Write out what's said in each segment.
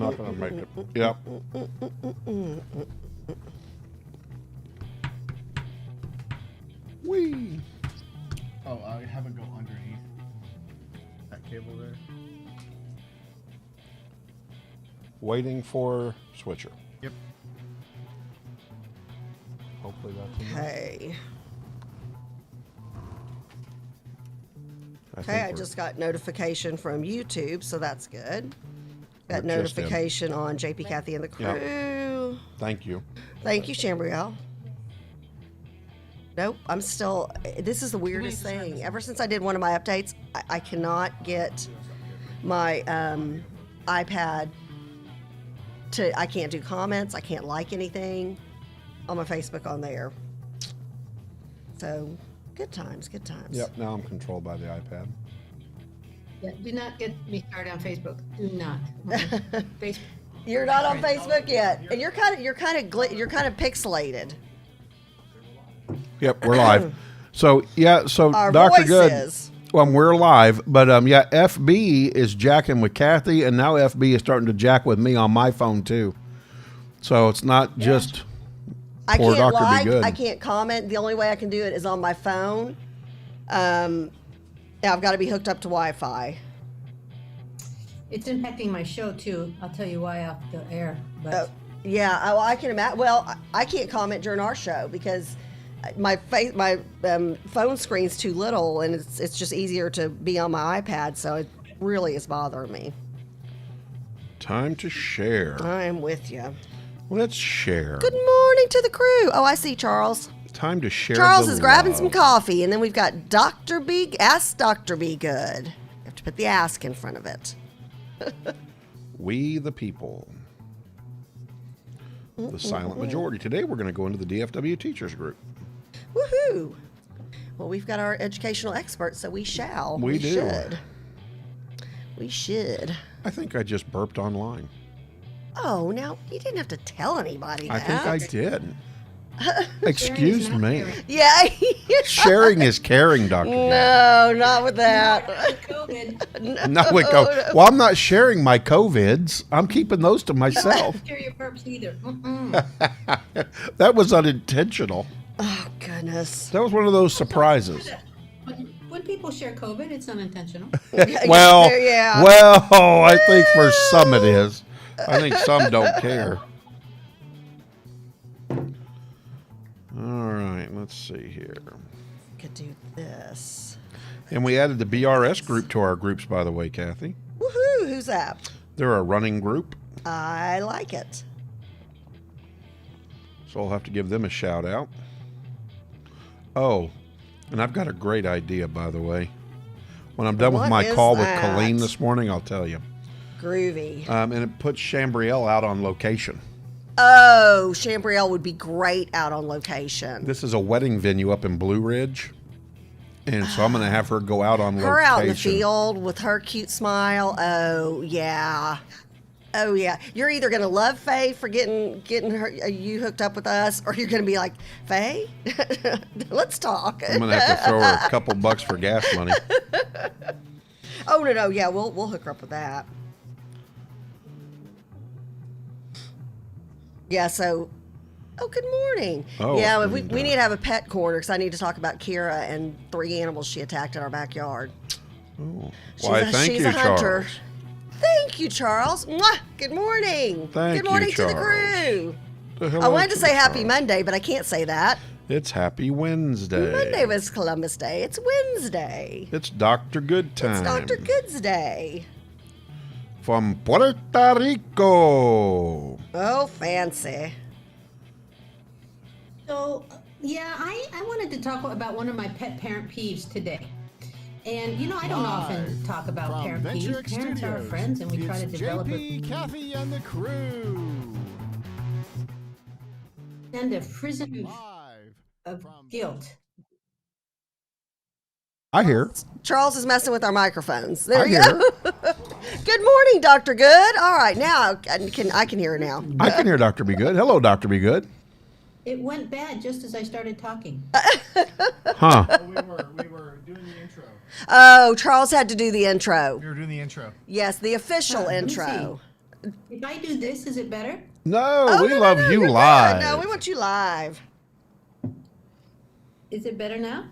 not going to make it. Yep. Whee! Oh, I have it go underneath that cable there. Waiting for switcher. Yep. Hopefully that's enough. Okay. I Okay, think I we're- just got notification from YouTube, so that's good. Got That just in. notification on JP, Kathy, and the crew. Thank you. Thank you, Chambrielle. Nope, I'm still. This is the weirdest thing. Ever since I did one of my updates, I cannot get my iPad to. I can't do comments. I can't like anything on my Facebook on there. So, good times, good times. Yep, now I'm controlled by the iPad. Yeah, do not get me started on Facebook. Do not. Facebook. You're not on Facebook yet, and you're kind of pixelated. Yep, we're live. So, yeah, so Our Dr. Good. voices. Well, we're live, but yeah, FB is jacking with Kathy, and now FB is starting to jack with me on my phone too. So it's not just I poor can't Dr. like, Be Good. I can't comment. The only way I can do it is on my phone. Yeah, I've got to be hooked up to Wi-Fi. It's impacting my show too. I'll tell you why off the air. But Yeah, I can imagine. Well, I can't comment during our show because my phone screen's too little, and it's just easier to be on my iPad. So it really is bothering me. Time to share. I'm with you. Let's share. Good morning to the crew. Oh, I see Charles. Time to share. Charles the is grabbing love. some coffee, and then we've got Dr. B. Ask Dr. B. Good. You have to put the ask in front of it. We the people. The silent majority. Today we're going to go into the DFW teachers group. Woohoo! Well, we've got our educational experts, so we shall. We do. Should. We should. I think I just burped online. Oh, now you didn't have to tell anybody that. I think I did. Excuse Sharing is not me. caring. Yeah. Sharing is caring, Dr. No, not with that. COVID. Not with COVID. Well, I'm not sharing my COVIDs. I'm keeping those to myself. Don't share your burps either. Mm-mm. That was unintentional. Oh, goodness. That was one of those surprises. When people share COVID, it's unintentional. Well, Yeah. well, I think for some it is. I think some don't care. All right, let's see here. Could do this. And we added the BRS group to our groups, by the way, Kathy. Woohoo! Who's that? They're a running group, I like it. so I'll have to give them a shout out. Oh, and I've got a great idea, by the way. When I'm done with What my is call with that? Colleen this morning, I'll tell you. Groovy. And it puts Chambrielle out on location. Oh, Chambrielle would be great out on location. This is a wedding venue up in Blue Ridge. And so I'm going to have her go out on Her location. out in the field with her cute smile. Oh, yeah. Oh, yeah. You're either going to love Faye for getting her, you hooked up with us, or you're going to be like, Faye, let's talk. I'm going to have to throw her a couple bucks for gas money. Oh, no. Yeah, we'll hook her up with that. Yeah, so, oh, good morning. Oh, yeah, and, we need to have a pet corner because I need to talk about Kira and 3 animals she attacked in our backyard. Oh. Why, thank she's you, a hunter. Charles. Thank you, Charles. Mwah! Good morning. Thank Good morning you, to the Charles. crew. Hello I wanted to the say Happy Charles. Monday, but I can't say that. It's Happy Wednesday. Monday was Columbus Day. It's Wednesday. It's Dr. Good time. It's Dr. Good's Day. From Puerto Rico. Oh, fancy. So, yeah, I wanted to talk about one of my pet parent peeves today. And, you know, I don't often talk about From parent Venture peeves. Parents are our friends, and we try to it's develop JP, Kathy, and the crew. a prison Live of from guilt. I hear. Charles is messing with our microphones. There I you hear. go. Good morning, Dr. Good. All right, now I can hear her now. I can hear Dr. Be Good. Hello, Dr. Be Good. It went bad just as I started talking. Huh. we were doing the intro. Oh, Charles had to do the intro. We were doing the intro. Yes, the official Let me intro. If I do this, is it better? No, Oh, we no, no, love no, you you're good. live. No, we want you live. Is it better now?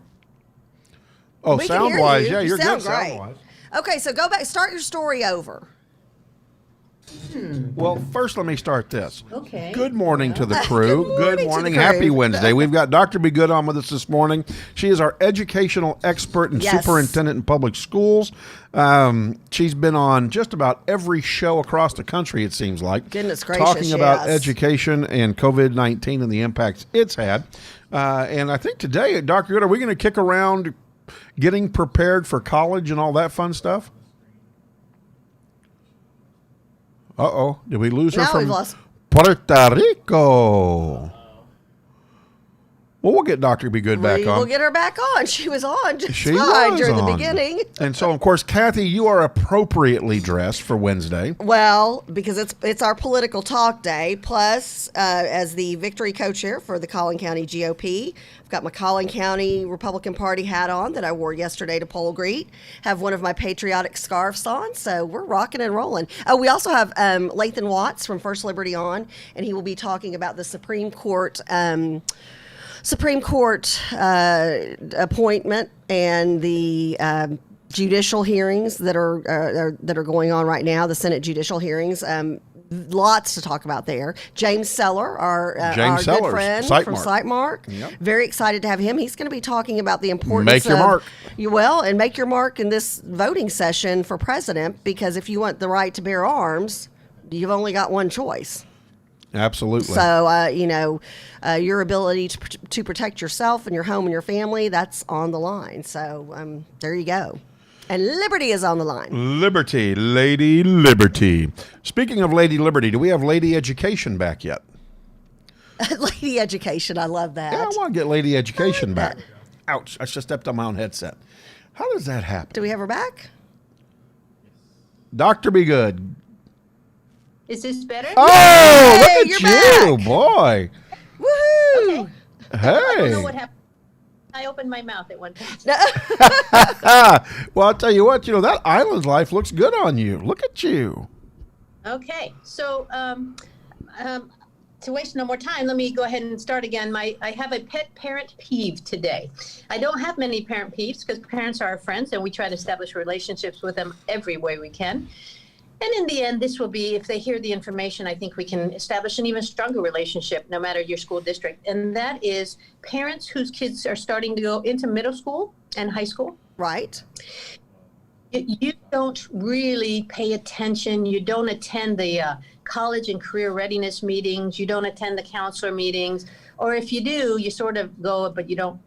Oh, We can hear sound-wise, you. yeah, You you're sound good great. sound-wise. Okay, so go back. Start your story over. Well, first let me start this. Okay. Good morning to the Good crew. morning to the crew. Happy Wednesday. We've got Dr. Be Good on with us this morning. She is our educational expert and Yes. superintendent in public schools. She's been on just about every show across the country, it seems like. Goodness gracious, Talking about yes. education and COVID-19 and the impacts it's had. And I think today, Dr. Good, are we going to kick around getting prepared for college and all that fun stuff? Uh-oh. Did we lose her Now from we've lost. Puerto Rico? Well, we'll get Dr. Be Good back We'll on. get her back on. She was on just She fine was during the on. beginning. And so, of course, Kathy, you are appropriately dressed for Wednesday. Well, because it's our political talk day. Plus, as the victory co-chair for the Collin County GOP, I've got my Collin County Republican Party hat on that I wore yesterday to poll greet. Have one of my patriotic scarves on, so we're rocking and rolling. Oh, we also have Lathan Watts from First Liberty on, and he will be talking about the Supreme Court. Supreme Court appointment and the judicial hearings that are going on right now, the Senate judicial hearings. Lots to talk about there. James Seller, our James good Sellers, friend Sightmark. from Sightmark. Yep. Very excited to have him. He's going to be talking about the importance Make your of, mark. and make your mark in this voting session for president, because if you want the right to bear arms, you've only got one choice. Absolutely. So, your ability to protect yourself and your home and your family, that's on the line. So, there you go. And liberty is on the line. Liberty, Lady Liberty. Speaking of Lady Liberty, do we have Lady Education back yet? Lady education, I love that. Yeah, I want to get Lady Education back. Ouch, I just stepped on my own headset. How does that happen? Do we have her back? Dr. Be Good. Is this better? Oh, Hey, look you're at you, back. boy. Woohoo! Okay. I don't know Hey. what happened. I opened my mouth at one point. Well, I'll tell you what, that island life looks good on you. Look at you. Okay, so to waste no more time, let me go ahead and start again. I have a pet parent peeve today. I don't have many parent peeves because parents are our friends and we try to establish relationships with them every way we can. And in the end, this will be, if they hear the information, I think we can establish an even stronger relationship no matter your school district. And that is parents whose kids are starting to go into middle school and high school. Right. You don't really pay attention. You don't attend the college and career readiness meetings. You don't attend the counselor meetings, or if you do, you sort of go, but you don't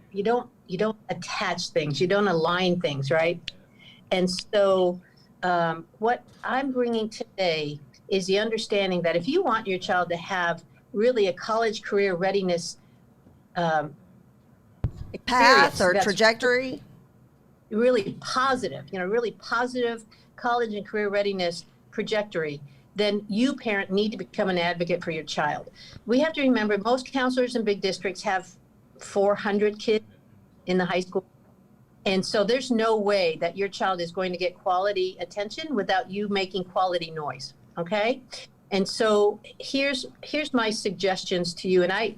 attach things. You don't align things, right? And so what I'm bringing today is the understanding that if you want your child to have really a college career readiness Path experience or that's trajectory. really positive, really positive college and career readiness trajectory, then you, parent, need to become an advocate for your child. We have to remember most counselors in big districts have 400 kids in the high school. And so there's no way that your child is going to get quality attention without you making quality noise, okay? And so here's my suggestions to you, and I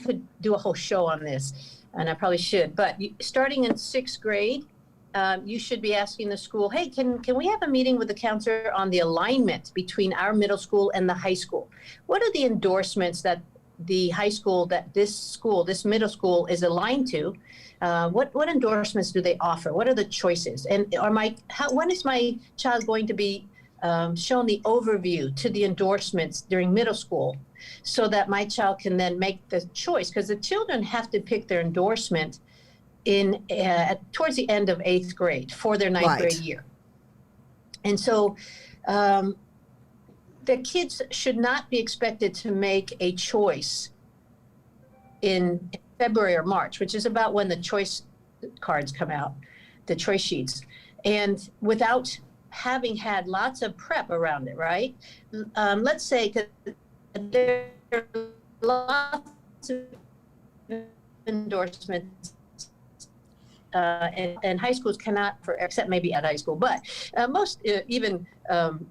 could do a whole show on this, and I probably should, but starting in 6th grade, you should be asking the school, hey, can we have a meeting with the counselor on the alignment between our middle school and the high school? What are the endorsements that the high school, that this middle school is aligned to? What endorsements do they offer? What are the choices? And when is my child going to be shown the overview to the endorsements during middle school, so that my child can then make the choice? Because the children have to pick their endorsement towards the end of 8th grade for their 9th grade year. And so the kids should not be expected to make a choice in February or March, which is about when the choice cards come out, the choice sheets, and without having had lots of prep around it, right? Let's say there are lots of endorsements and high schools cannot, except maybe at high school, but most even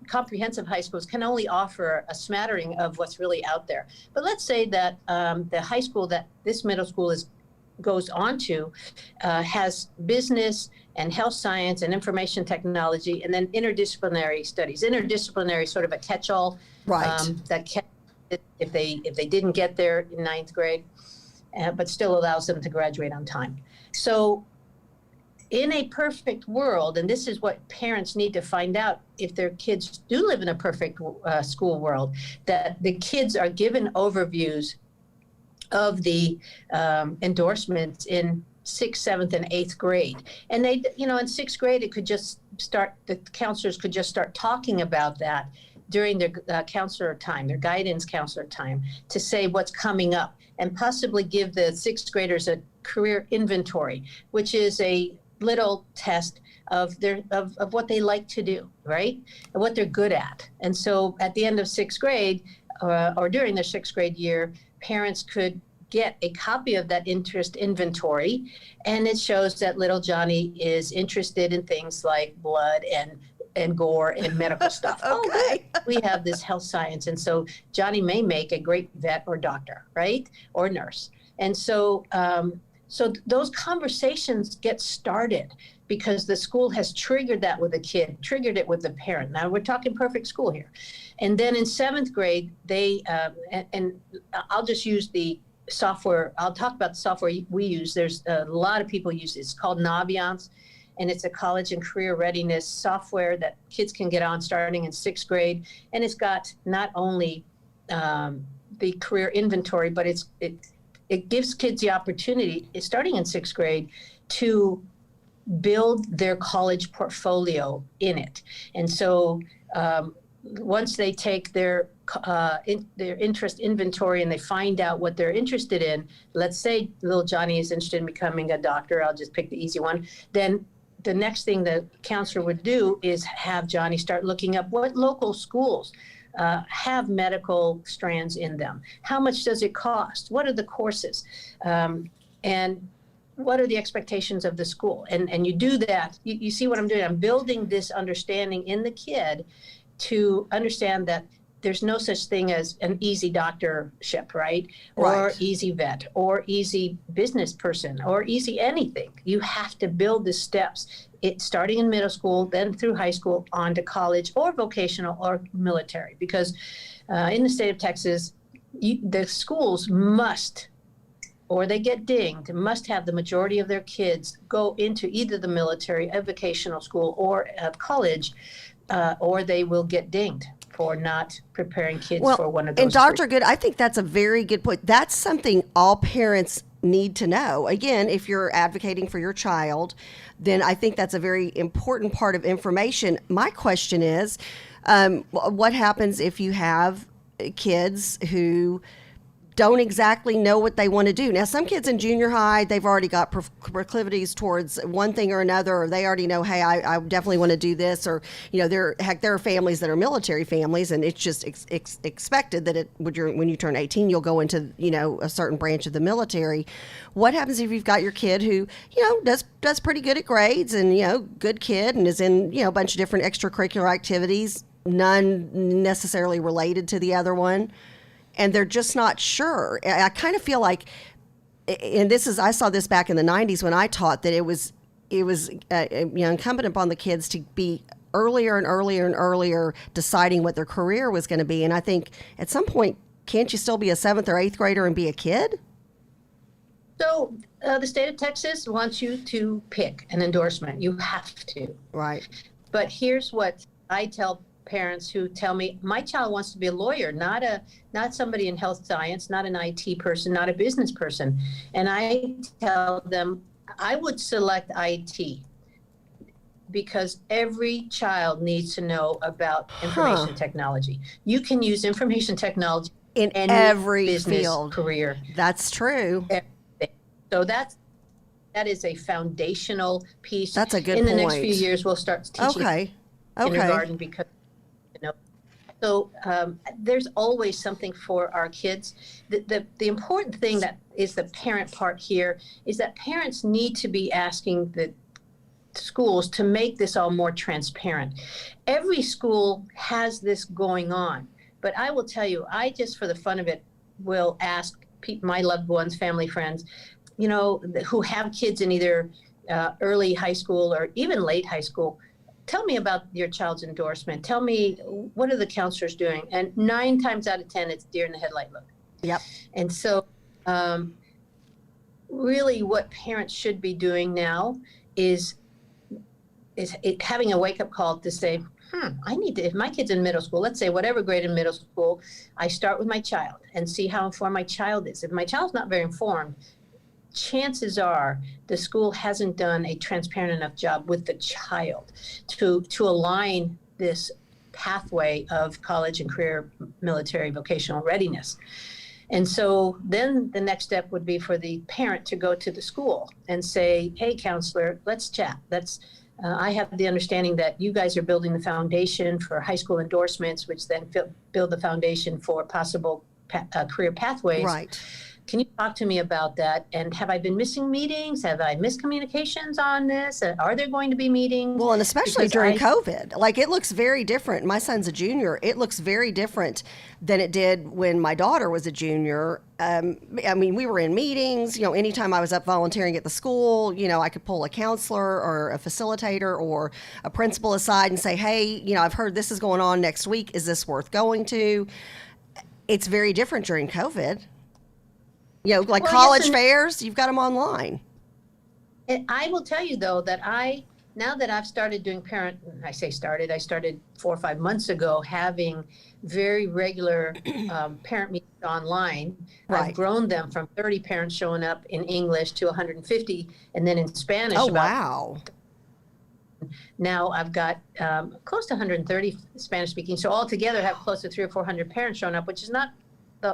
comprehensive high schools can only offer a smattering of what's really out there. But let's say that the high school that this middle school goes on to has business and health science and information technology, and then interdisciplinary studies. Interdisciplinary is sort of a catch-all, Right. If they didn't get there in ninth grade, but still allows them to graduate on time. So in a perfect world, and this is what parents need to find out if their kids do live in a perfect school world, that the kids are given overviews of the endorsements in 6th, 7th, and 8th grade. And they, in 6th grade, it could just start, the counselors could just start talking about that during their counselor time, their guidance counselor time, to say what's coming up, and possibly give the 6th graders a career inventory, which is a little test of what they like to do, right? And what they're good at. And so at the end of 6th grade, or during their 6th grade year, parents could get a copy of that interest inventory, and it shows that little Johnny is interested in things like blood and gore and medical stuff. Okay. Oh, good. We have this health science, and so Johnny may make a great vet or doctor, right? Or nurse. And so those conversations get started because the school has triggered that with the kid, triggered it with the parent. Now we're talking perfect school here. And then in 7th grade, they, and I'll just use the software. I'll talk about the software we use. There's a lot of people use it. It's called Naviance, and it's a college and career readiness software that kids can get on starting in 6th grade. And it's got not only the career inventory, but it gives kids the opportunity, starting in 6th grade, to build their college portfolio in it. And so once they take their interest inventory and they find out what they're interested in, let's say little Johnny is interested in becoming a doctor, I'll just pick the easy one, then the next thing the counselor would do is have Johnny start looking up what local schools have medical strands in them. How much does it cost? What are the courses? And what are the expectations of the school? And you do that. You see what I'm doing? I'm building this understanding in the kid to understand that there's no such thing as an easy doctorship, right? Or easy vet, or easy business person, or easy anything. You have to build the steps, starting in middle school, then through high school, on to college, or vocational, or military. Because in the state of Texas, the schools must, or they get dinged, must have the majority of their kids go into either the military, a vocational school, or a college, or they will get dinged for not preparing kids for one of those. And Dr. Good, I think that's a very good point. That's something all parents need to know. Again, if you're advocating for your child, then I think that's a very important part of information. My question is, what happens if you have kids who don't exactly know what they want to do? Now, some kids in junior high, they've already got proclivities towards one thing or another, or they already know, hey, I definitely want to do this, or, there are families that are military families, and it's just expected that when you turn 18, you'll go into, a certain branch of the military. What happens if you've got your kid who, does pretty good at grades and, good kid, and is in, a bunch of different extracurricular activities, none necessarily related to the other one, and they're just not sure? I kind of feel like, and I saw this back in the 90s when I taught, that it was incumbent upon the kids to be earlier and earlier and earlier deciding what their career was going to be. And I think at some point, can't you still be a 7th or 8th grader and be a kid? So the state of Texas wants you to pick an endorsement. You have to. Right. But here's what I tell parents who tell me, my child wants to be a lawyer, not somebody in health science, not an IT person, not a business person. And I tell them, I would select IT because every child needs to know about information technology. You can use information technology in any every business field. Career. That's true. Everything. So that is a foundational piece. That's a good point. point. In the next few years, we'll start teaching kindergarten because So there's always something for our kids. The important thing that is the parent part here is that parents need to be asking the schools to make this all more transparent. Every school has this going on, but I will tell you, I just for the fun of it will ask my loved ones, family, friends, who have kids in either early high school or even late high school. Tell me about your child's endorsement. Tell me, what are the counselors doing? And 9 times out of 10, it's deer in the headlight look. Yep. And so really what parents should be doing now is having a wake-up call to say, I need to, if my kid's in middle school, let's say whatever grade in middle school, I start with my child and see how informed my child is. If my child's not very informed, chances are the school hasn't done a transparent enough job with the child to align this pathway of college and career military vocational readiness. And so then the next step would be for the parent to go to the school and say, hey, counselor, let's chat. I have the understanding that you guys are building the foundation for high school endorsements, which then build the foundation for possible career pathways. Right. Can you talk to me about that? And have I been missing meetings? Have I missed communications on this? Are there going to be meetings? Well, and especially during COVID, like it looks very different. My son's a junior. It looks very different than it did when my daughter was a junior. I mean, we were in meetings, anytime I was up volunteering at the school, I could pull a counselor or a facilitator or a principal aside and say, hey, I've heard this is going on next week. Is this worth going to? It's very different during COVID. College fairs, you've got them online. I will tell you, though, that now that I've started doing I started 4 or 5 months ago, having very regular parent meetings online. Right. I've grown them from 30 parents showing up in English to 150, and then in Spanish. Oh, wow. Now I've got close to 130 Spanish speaking. So altogether I have close to 300 or 400 parents showing up, which is not,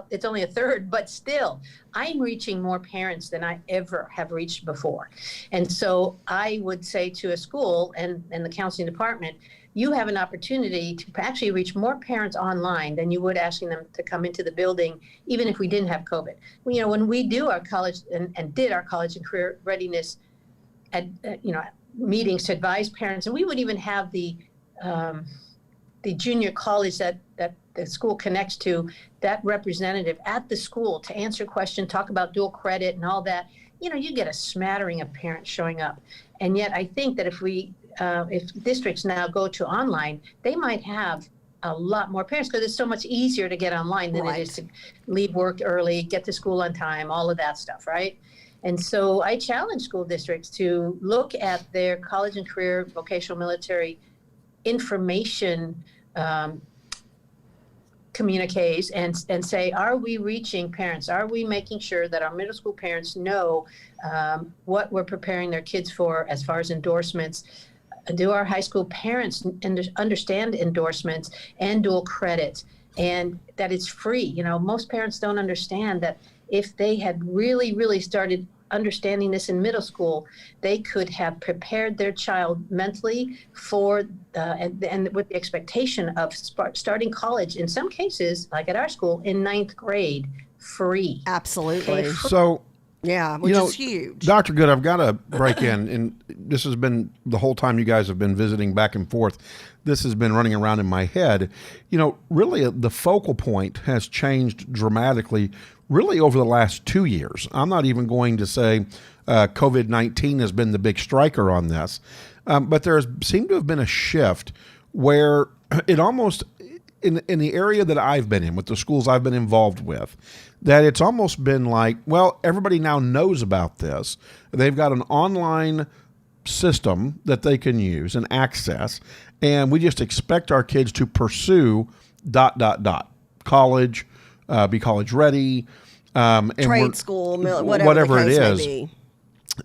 it's only a third, but still, I'm reaching more parents than I ever have reached before. And so I would say to a school and the counseling department, you have an opportunity to actually reach more parents online than you would asking them to come into the building, even if we didn't have COVID. When we do our college and did our college and career readiness at meetings to advise parents, and we would even have the junior college that the school connects to, that representative at the school to answer questions, talk about dual credit and all that. You get a smattering of parents showing up. And yet I think that if districts now go to online, they might have a lot more parents because it's so much easier to get online than it is to leave work early, get to school on time, all of that stuff, right? And so I challenge school districts to look at their college and career vocational military information communiques and say, are we reaching parents? Are we making sure that our middle school parents know what we're preparing their kids for as far as endorsements? Do our high school parents understand endorsements and dual credit, and that it's free? Most parents don't understand that if they had really, really started understanding this in middle school, they could have prepared their child mentally for and with the expectation of starting college, in some cases, like at our school, in 9th grade, free. Absolutely. Okay, So, yeah, which is huge. Dr. Good, I've got to break in, and this has been the whole time you guys have been visiting back and forth. This has been running around in my head. Really the focal point has changed dramatically, really over the last 2 years. I'm not even going to say COVID-19 has been the big striker on this, but there seemed to have been a shift where it almost, in the area that I've been in, with the schools I've been involved with, that it's almost been like, well, everybody now knows about this. They've got an online system that they can use and access, and we just expect our kids to pursue ... college, be college ready, and trade school, whatever it the case is. may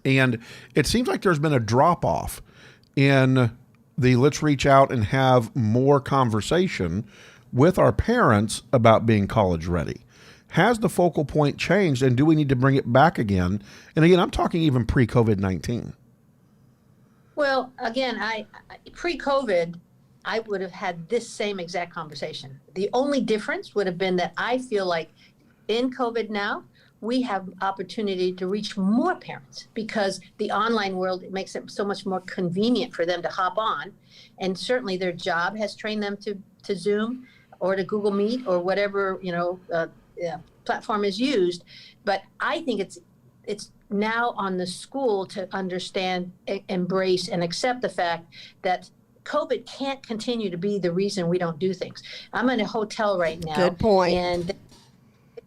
be. And it seems like there's been a drop off in the let's reach out and have more conversation with our parents about being college ready. Has the focal point changed, and do we need to bring it back again? And again, I'm talking even pre-COVID-19. Well, again, pre-COVID, I would have had this same exact conversation. The only difference would have been that I feel like in COVID now, we have opportunity to reach more parents because the online world makes it so much more convenient for them to hop on. And certainly their job has trained them to Zoom or to Google Meet or whatever, platform is used. But I think it's now on the school to understand, embrace, and accept the fact that COVID can't continue to be the reason we don't do things. I'm in a hotel right now. Good point. And they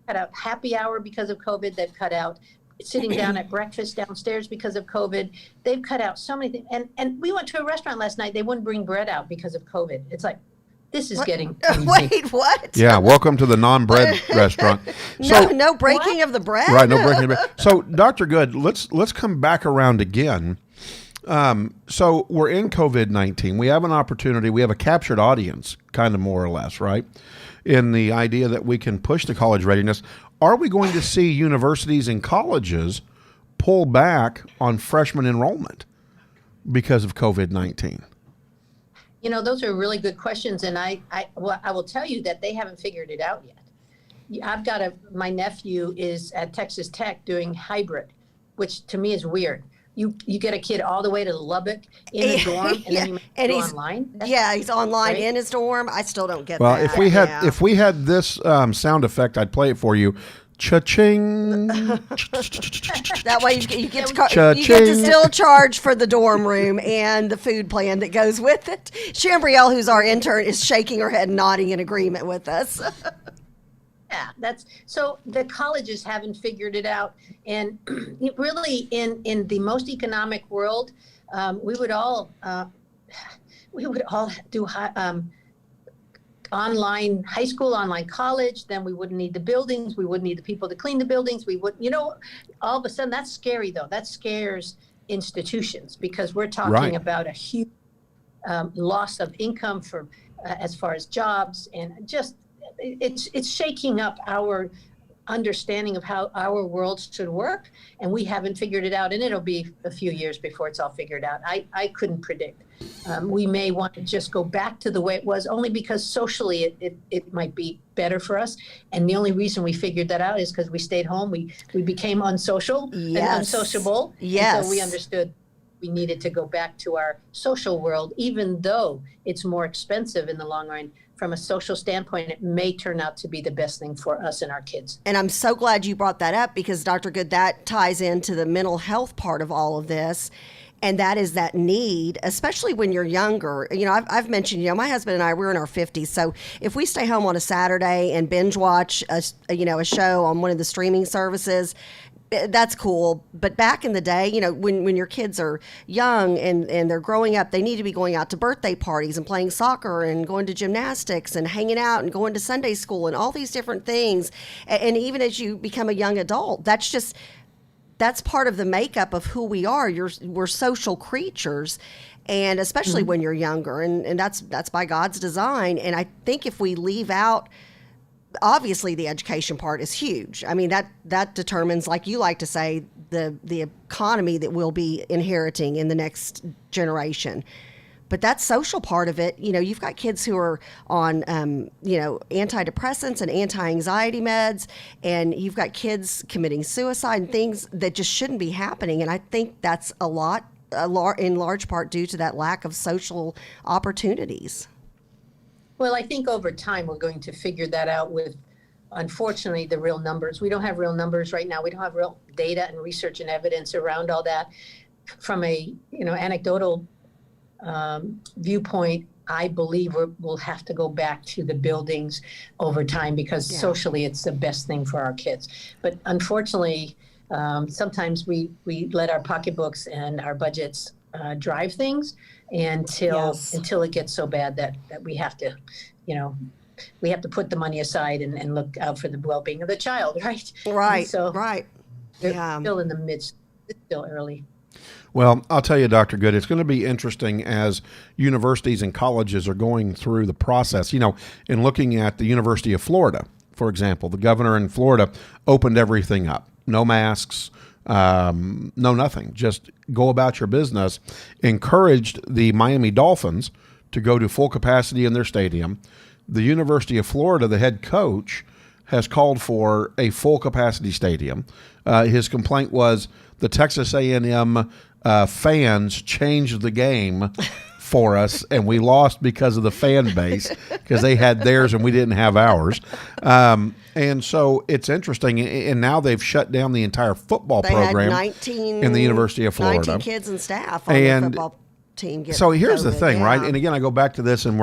cut out happy hour because of COVID. They've cut out sitting down at breakfast downstairs because of COVID. They've cut out so many things. And we went to a restaurant last night. They wouldn't bring bread out because of COVID. It's like, this is getting crazy. Wait, what? Yeah, welcome to the non-bread restaurant. No breaking of the bread. Right, no breaking of the bread. So, Dr. Good, let's come back around again. So we're in COVID-19. We have an opportunity. We have a captured audience, kind of more or less, right? In the idea that we can push the college readiness. Are we going to see universities and colleges pull back on freshman enrollment because of COVID-19? Those are really good questions. And I will tell you that they haven't figured it out yet. My nephew is at Texas Tech doing hybrid, which to me is weird. You get a kid all the way to Lubbock in a dorm, and then you make it online. He's online in his dorm. I still don't get well, that. Well, if we had this sound effect, I'd play it for you. Cha-ching. That way you get to still charge for the dorm room and the food plan that goes with it. Chambrielle, who's our intern, is shaking her head, nodding in agreement with us. Yeah, so the colleges haven't figured it out. And really in the most economic world, we would all do online high school, online college. Then we wouldn't need the buildings. We wouldn't need the people to clean the buildings. We would, all of a sudden that's scary though. That scares institutions because we're talking about a huge loss of income for as far as jobs, and just it's shaking up our understanding of how our world should work, and we haven't figured it out, and it'll be a few years before it's all figured out. I couldn't predict. We may want to just go back to the way it was, only because socially it might be better for us, and the only reason we figured that out is because we stayed home. We became unsocial and unsociable. Yes. And so we understood we needed to go back to our social world, even though it's more expensive in the long run. From a social standpoint, it may turn out to be the best thing for us and our kids. And I'm so glad you brought that up because, Dr. Good, that ties into the mental health part of all of this. And that is that need, especially when you're younger. I've mentioned, my husband and I, we're in our 50s. So if we stay home on a Saturday and binge watch a show on one of the streaming services, that's cool. But back in the day, when your kids are young and they're growing up, they need to be going out to birthday parties and playing soccer and going to gymnastics and hanging out and going to Sunday school and all these different things. And even as you become a young adult, that's part of the makeup of who we are. We're social creatures. And especially when you're younger, and that's by God's design. And I think if we leave out, obviously the education part is huge. I mean, that determines, like you like to say, the economy that we'll be inheriting in the next generation. But that social part of it, you've got kids who are on, antidepressants and anti-anxiety meds, and you've got kids committing suicide and things that just shouldn't be happening. And I think that's in large part due to that lack of social opportunities. Well, I think over time we're going to figure that out with, unfortunately, the real numbers. We don't have real numbers right now. We don't have real data and research and evidence around all that. From a anecdotal viewpoint, I believe we'll have to go back to the buildings over time because socially it's the best thing for our kids. But unfortunately, sometimes we let our pocketbooks and our budgets drive things until it gets so bad that we have to, we have to put the money aside and look out for the well-being of the child, right? Right. They're still in the midst. It's still early. Well, I'll tell you, Dr. Good, it's going to be interesting as universities and colleges are going through the process. In looking at the University of Florida, for example, the governor in Florida opened everything up. No masks, no nothing. Just go about your business. Encouraged the Miami Dolphins to go to full capacity in their stadium. The University of Florida, the head coach, has called for a full capacity stadium. His complaint was the Texas A&M fans changed the game for us, and we lost because of the fan base, because they had theirs and we didn't have ours. And so it's interesting, and now they've shut down the entire football program had 19 in the University of Florida. 19 kids and staff on the football team. So here's the thing, yeah. right? And again, I go back to this, and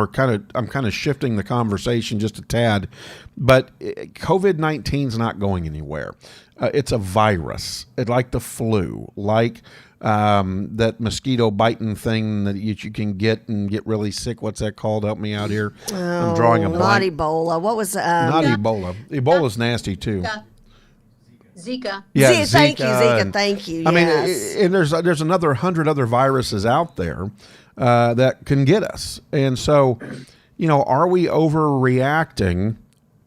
I'm kind of shifting the conversation just a tad, but COVID-19 is not going anywhere. It's a virus, like the flu, like that mosquito biting thing that you can get and get really sick. What's that called? Help me out here. I'm drawing a Not blank. Ebola. What was Not Ebola. Ebola's nasty too. Zika. Yeah, Thank you, Zika. and- Thank you. I mean, yes. and there's another 100 other viruses out there that can get us. And so, are we overreacting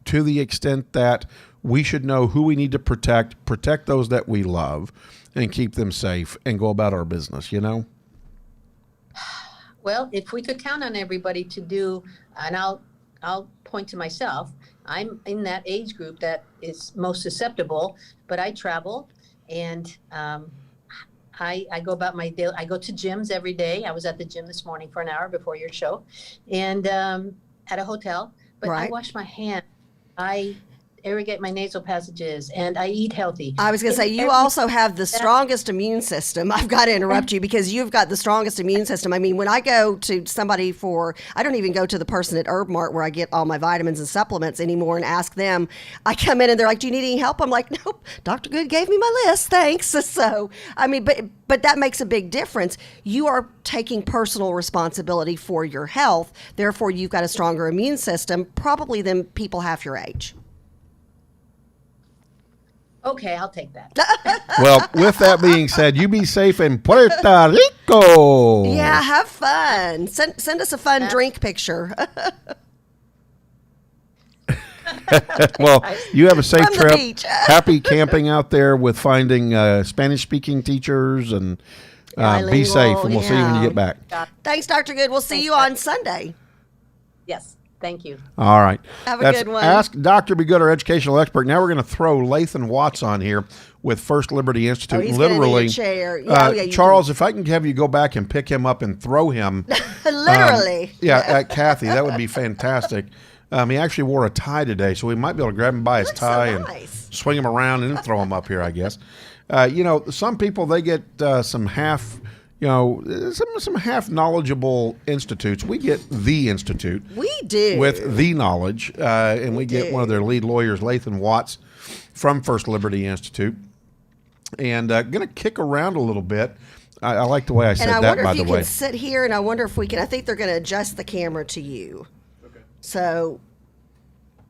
to the extent that we should know who we need to protect those that we love, and keep them safe, and go about our business, Well, if we could count on everybody to do, and I'll point to myself, I'm in that age group that is most susceptible, but I travel and I go about my day. I go to gyms every day. I was at the gym this morning for an hour before your show, and at a hotel, but I Right. wash my hands. I irrigate my nasal passages, and I eat healthy. I was going to say, you also have the strongest immune system. I've got to interrupt you because you've got the strongest immune system. I mean, when I go to somebody I don't even go to the person at Herb Mart where I get all my vitamins and supplements anymore and ask them. I come in and they're like, do you need any help? I'm like, nope, Dr. Good gave me my list. Thanks. So, I mean, but that makes a big difference. You are taking personal responsibility for your health. Therefore, you've got a stronger immune system, probably than people half your age. Okay, I'll take that. Well, with that being said, you be safe in Puerto Rico. Yeah, have fun. Send us a fun drink picture. Well, you have a safe From the trip. beach. Happy camping out there with finding Spanish-speaking teachers, and be Bilingual, safe, and we'll see you when you yeah. get back. Thanks, Dr. Good. We'll see you on Sunday. Yes, thank you. All right. Have a That's good one. Ask Dr. Be Good, our educational expert. Now we're going to throw Lathan Watts on here with First Liberty Institute. Oh, he's gonna need a Literally, chair. Yeah, you Charles, if I can have you go back and pick him up and throw him. Literally. At Kathy, that would be fantastic. He actually wore a tie today, so we might be able to grab him by his Looks so tie nice. and swing him around and then throw him up here, I guess. Some people, they get some half, some half knowledgeable institutes. We get the institute We do. with the knowledge, and we get do. one of their lead lawyers, Lathan Watts, from First Liberty Institute. And going to kick around a little bit. I like the way I said and I that, wonder by if the you way. can sit here, and I wonder if we can. I think they're going to adjust the camera to you. Okay. So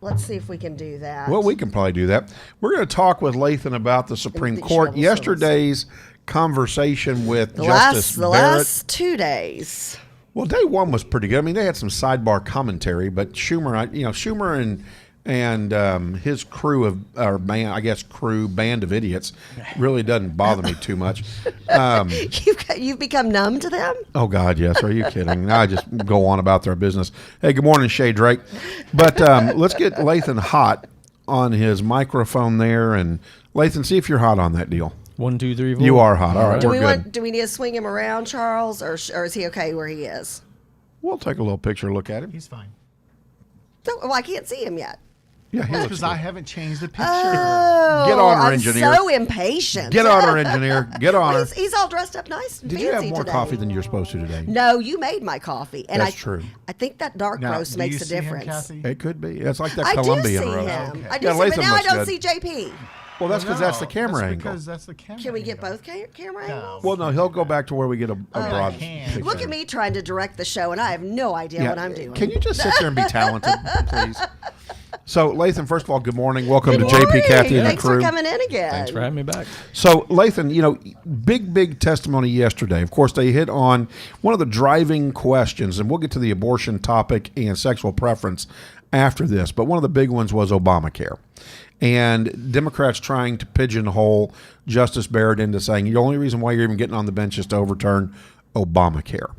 let's see if we can do that. Well, we can probably do that. We're going to talk with Lathan about the Supreme the Court. shovel Yesterday's conversation with the Justice last Barrett. 2 days. Well, day one was pretty good. I mean, they had some sidebar commentary, but Schumer and his crew band of idiots really doesn't bother me too much. You've become numb to them. Oh God, yes. Are you kidding? I just go on about their business. Hey, good morning, Shay Drake. But let's get Lathan hot on his microphone there, and Lathan, see if you're hot on that deal. 1, 2, 3, 4. You are hot. All right, Do we're good. we need to swing him around, Charles, or is he okay where he is? We'll take a little picture, look at him. He's fine. Well, I can't see him yet. Yeah, he looks Because good. I haven't changed the picture. Oh, Get on her, I'm engineer. so impatient. Get on her, engineer. Get on her. He's all dressed up nice and Did fancy you have more today. coffee than you're supposed to today? No, you made my coffee, and That's true. I think that dark Now, roast do makes you a see him, difference. Kathy? It could be. It's like that I do Colombian see roast. him. Okay. I do Yeah, see him, Lathan but now I looks don't good. see JP. Well, that's because that's the camera that's angle. Because that's the camera Can we get angle. both camera No. angles? Well, no, he'll go back to where we get a broad can't. picture. Look at me trying to direct the show, and I have no idea what I'm doing. Can you just sit there and be talented, please? So, Lathan, first of all, good morning. Welcome Good to JP, morning. Kathy, and the Thanks crew. for coming in again. Thanks for having me back. So, Lathan, big testimony yesterday. Of course, they hit on one of the driving questions, and we'll get to the abortion topic and sexual preference after this, but one of the big ones was Obamacare. And Democrats trying to pigeonhole Justice Barrett into saying the only reason why you're even getting on the bench is to overturn Obamacare.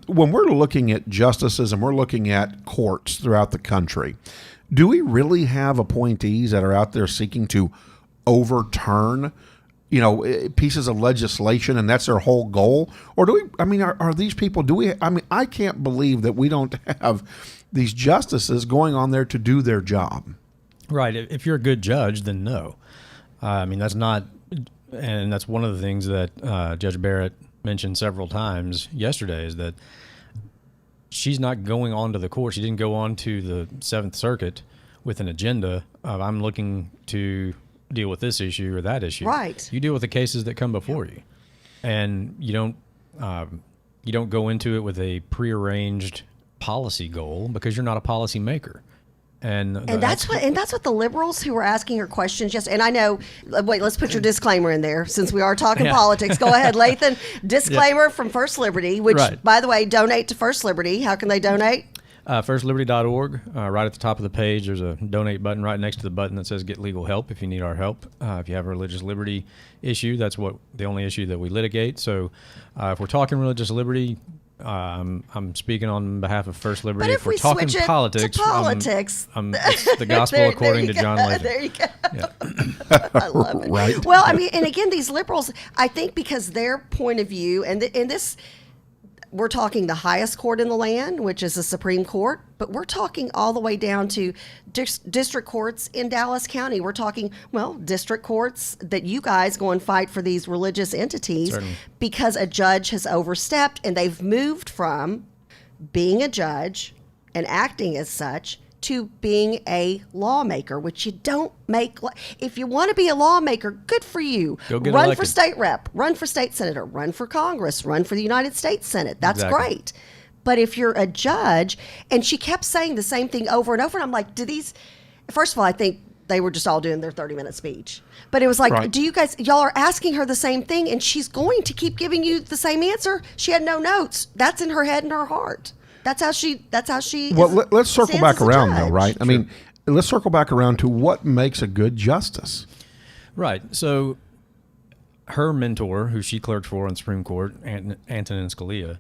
When we're looking at justices and we're looking at courts throughout the country, do we really have appointees that are out there seeking to overturn, pieces of legislation, and that's their whole goal? Or do we, are these people, I can't believe that we don't have these justices going on there to do their job. Right. If you're a good judge, then no. That's not, and that's one of the things that Judge Barrett mentioned several times yesterday, is that she's not going on to the court. She didn't go on to the Seventh Circuit with an agenda of, I'm looking to deal with this issue or that issue. Right. You deal with the cases that come before you, and you don't go into it with a prearranged policy goal, because you're not a policy maker. And that's what the liberals who were asking her questions just, and I know, wait, let's put your disclaimer in there since we are talking politics. Go ahead, Lathan. Disclaimer from First Liberty, which, by the way, donate to First Liberty. How can they donate? FirstLiberty.org. Right at the top of the page, there's a donate button right next to the button that says get legal help if you need our help. If you have a religious liberty issue, that's the only issue that we litigate. So if we're talking religious liberty, I'm speaking on behalf of First Liberty. But if we're we talking switch it politics, to politics, it's the gospel according to John Lathan. There you go. Yeah. I love it. Right. Well, and again, these liberals, I think because their point of view, and this, we're talking the highest court in the land, which is the Supreme Court, but we're talking all the way down to district courts in Dallas County. We're talking, district courts that you guys go and fight for these religious entities. Certainly. Because a judge has overstepped, and they've moved from being a judge and acting as such to being a lawmaker, which you don't make. If you want to be a lawmaker, good for you. Go get run elected. For state rep, run for state senator, run for Congress, run for the United States Senate. That's great. But if you're a judge, and she kept saying the same thing over and over, and I'm like, first of all, I think they were just all doing their 30-minute speech. But it was like, y'all are asking her the same thing, and she's going to keep giving you the same answer. She had no notes. That's in her head and her heart. That's how she. Well, let's circle back around, though, right? Sure. Let's circle back around to what makes a good justice. Right. So, her mentor, who she clerked for on the Supreme Court, Antonin Scalia,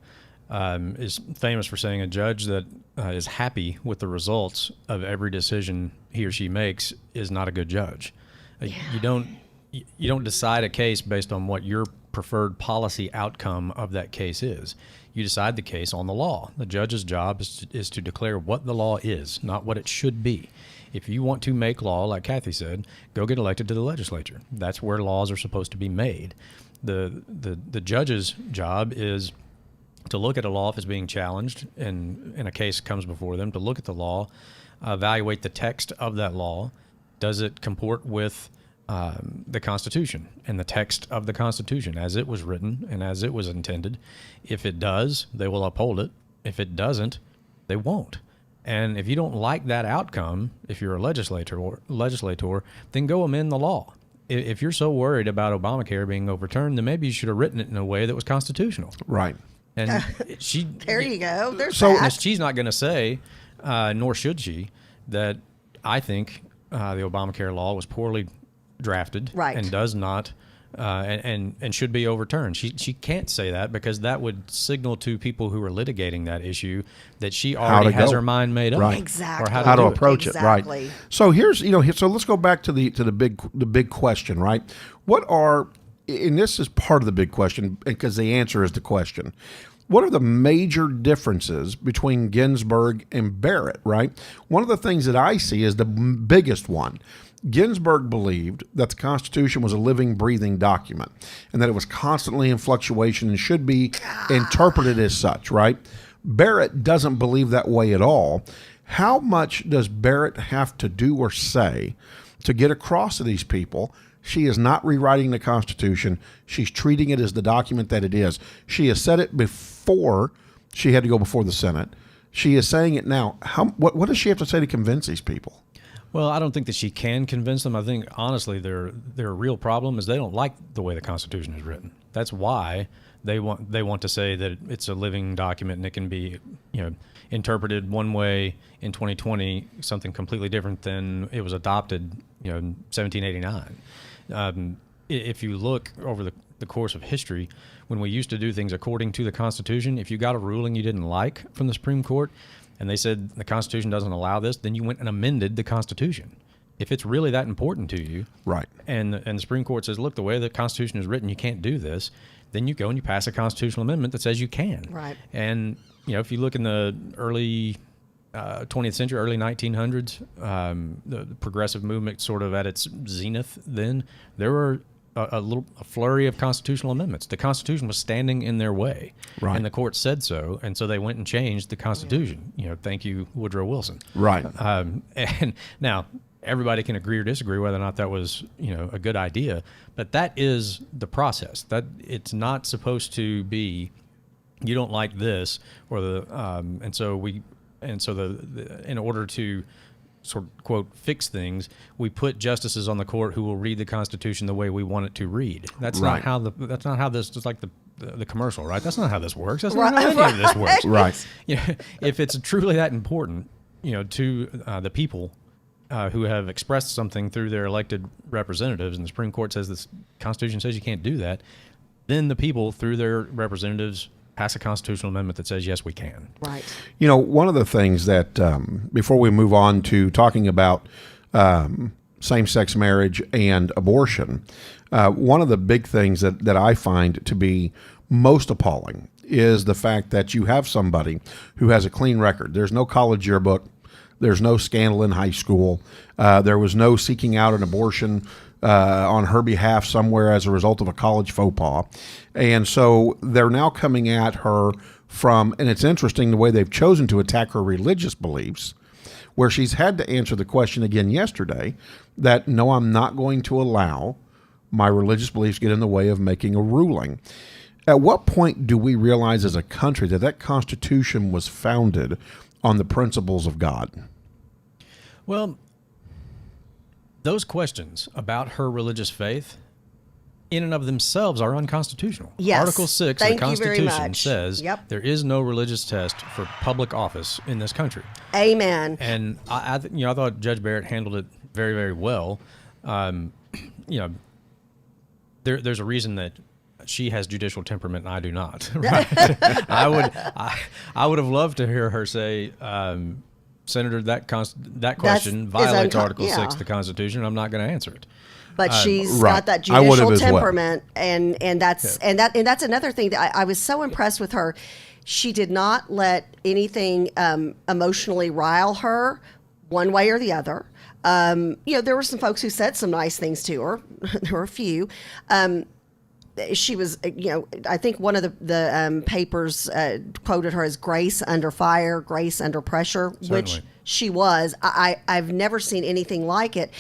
is famous for saying a judge that is happy with the results of every decision he or she makes is not a good judge. You don't decide a case based on what your preferred policy outcome of that case is. You decide the case on the law. The judge's job is to declare what the law is, not what it should be. If you want to make law, like Kathy said, go get elected to the legislature. That's where laws are supposed to be made. The judge's job is to look at a law if it's being challenged and a case comes before them, to look at the law, evaluate the text of that law. Does it comport with the Constitution and the text of the Constitution as it was written and as it was intended? If it does, they will uphold it. If it doesn't, they won't. And if you don't like that outcome, if you're a legislator, then go amend the law. If you're so worried about Obamacare being overturned, then maybe you should have written it in a way that was constitutional. Right. And there you go. She's not going to say, nor should she, that I think the Obamacare law was poorly drafted, and does not and should be overturned. She can't say that, because that would signal to people who are litigating that issue that she already has her mind made up. Right. Exactly. Or how to approach it. Right. Exactly. So so let's go back to the big question, right? And this is part of the big question, because the answer is the question. What are the major differences between Ginsburg and Barrett, right? One of the things that I see is the biggest one. Ginsburg believed that the Constitution was a living, breathing document, and that it was constantly in fluctuation and should be interpreted as such, right? Barrett doesn't believe that way at all. How much does Barrett have to do or say to get across to these people? She is not rewriting the Constitution. She's treating it as the document that it is. She has said it before she had to go before the Senate. She is saying it now. What does she have to say to convince these people? Well, I don't think that she can convince them. I think, honestly, their real problem is they don't like the way the Constitution is written. That's why they want to say that it's a living document and it can be, interpreted one way in 2020, something completely different than it was adopted, in 1789. If you look over the the course of history, when we used to do things according to the Constitution, if you got a ruling you didn't like from the Supreme Court and they said the Constitution doesn't allow this, then you went and amended the Constitution. If it's really that important to you, Right. and the Supreme Court says, look, the way the Constitution is written, you can't do this, then you go and you pass a constitutional amendment that says you can. Right. And, if you look in the early 20th century, early 1900s, the progressive movement sort of at its zenith then, there were a flurry of constitutional amendments. The Constitution was standing in their way. Right. And the court said so, and so they went and changed the Constitution. Thank you, Woodrow Wilson. Right. And now, everybody can agree or disagree whether or not that was, a good idea, but that is the process. That it's not supposed to be, you don't like this, or in order to sort of quote fix things, we put justices on the court who will read the Constitution the way we want it to read. That's Right. not how this. It's like the commercial, right? That's not how this works. That's Right. not how any of this works. Right. If it's truly that important, to the people who have expressed something through their elected representatives, and the Supreme Court says the Constitution says you can't do that, then the people, through their representatives, pass a constitutional amendment that says, yes, we can. Right. One of the things that, before we move on to talking about same-sex marriage and abortion, one of the big things that I find to be most appalling is the fact that you have somebody who has a clean record. There's no college yearbook. There's no scandal in high school. There was no seeking out an abortion on her behalf somewhere as a result of a college faux pas. And so they're now coming at her from, and it's interesting the way they've chosen to attack her religious beliefs, where she's had to answer the question again yesterday that, no, I'm not going to allow my religious beliefs get in the way of making a ruling. At what point do we realize as a country that that Constitution was founded on the principles of God? Well, those questions about her religious faith in and of themselves are unconstitutional. Yes. Article 6 Thank of the you very Constitution much. says Yep. there is no religious test for public office in this country. Amen. And I thought Judge Barrett handled it very, very well. There's a reason that she has judicial temperament and I do not. Right? I would have loved to hear her say, Senator, that question violates Article 6 of the Constitution, and I'm not going to answer it. But she's Right. got that I would have judicial as well. temperament, and that's another thing that I was so impressed with her. She did not let anything emotionally rile her one way or the other. There were some folks who said some nice things to her. There were a few. She was, I think one of the papers quoted her as grace under fire, grace under pressure, which Certainly. she was. I've never seen anything like it.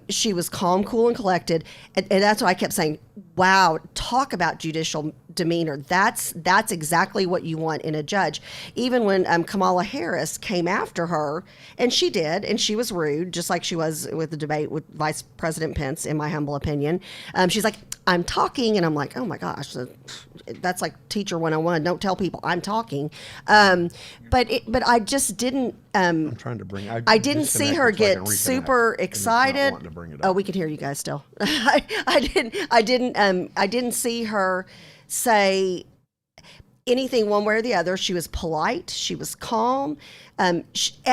She was calm, cool, and collected. And that's what I kept saying. Wow, talk about judicial demeanor. That's exactly what you want in a judge. Even when Kamala Harris came after her, and she did, and she was rude, just like she was with the debate with Vice President Pence, in my humble opinion. She's like, I'm talking, and I'm like, oh my gosh, that's like Teacher 101. Don't tell people I'm talking. But I just didn't. I'm trying to bring. I didn't see her get super excited. Oh, Oh, we can hear you guys still. I didn't see her say anything one way or the other. She was polite. She was calm.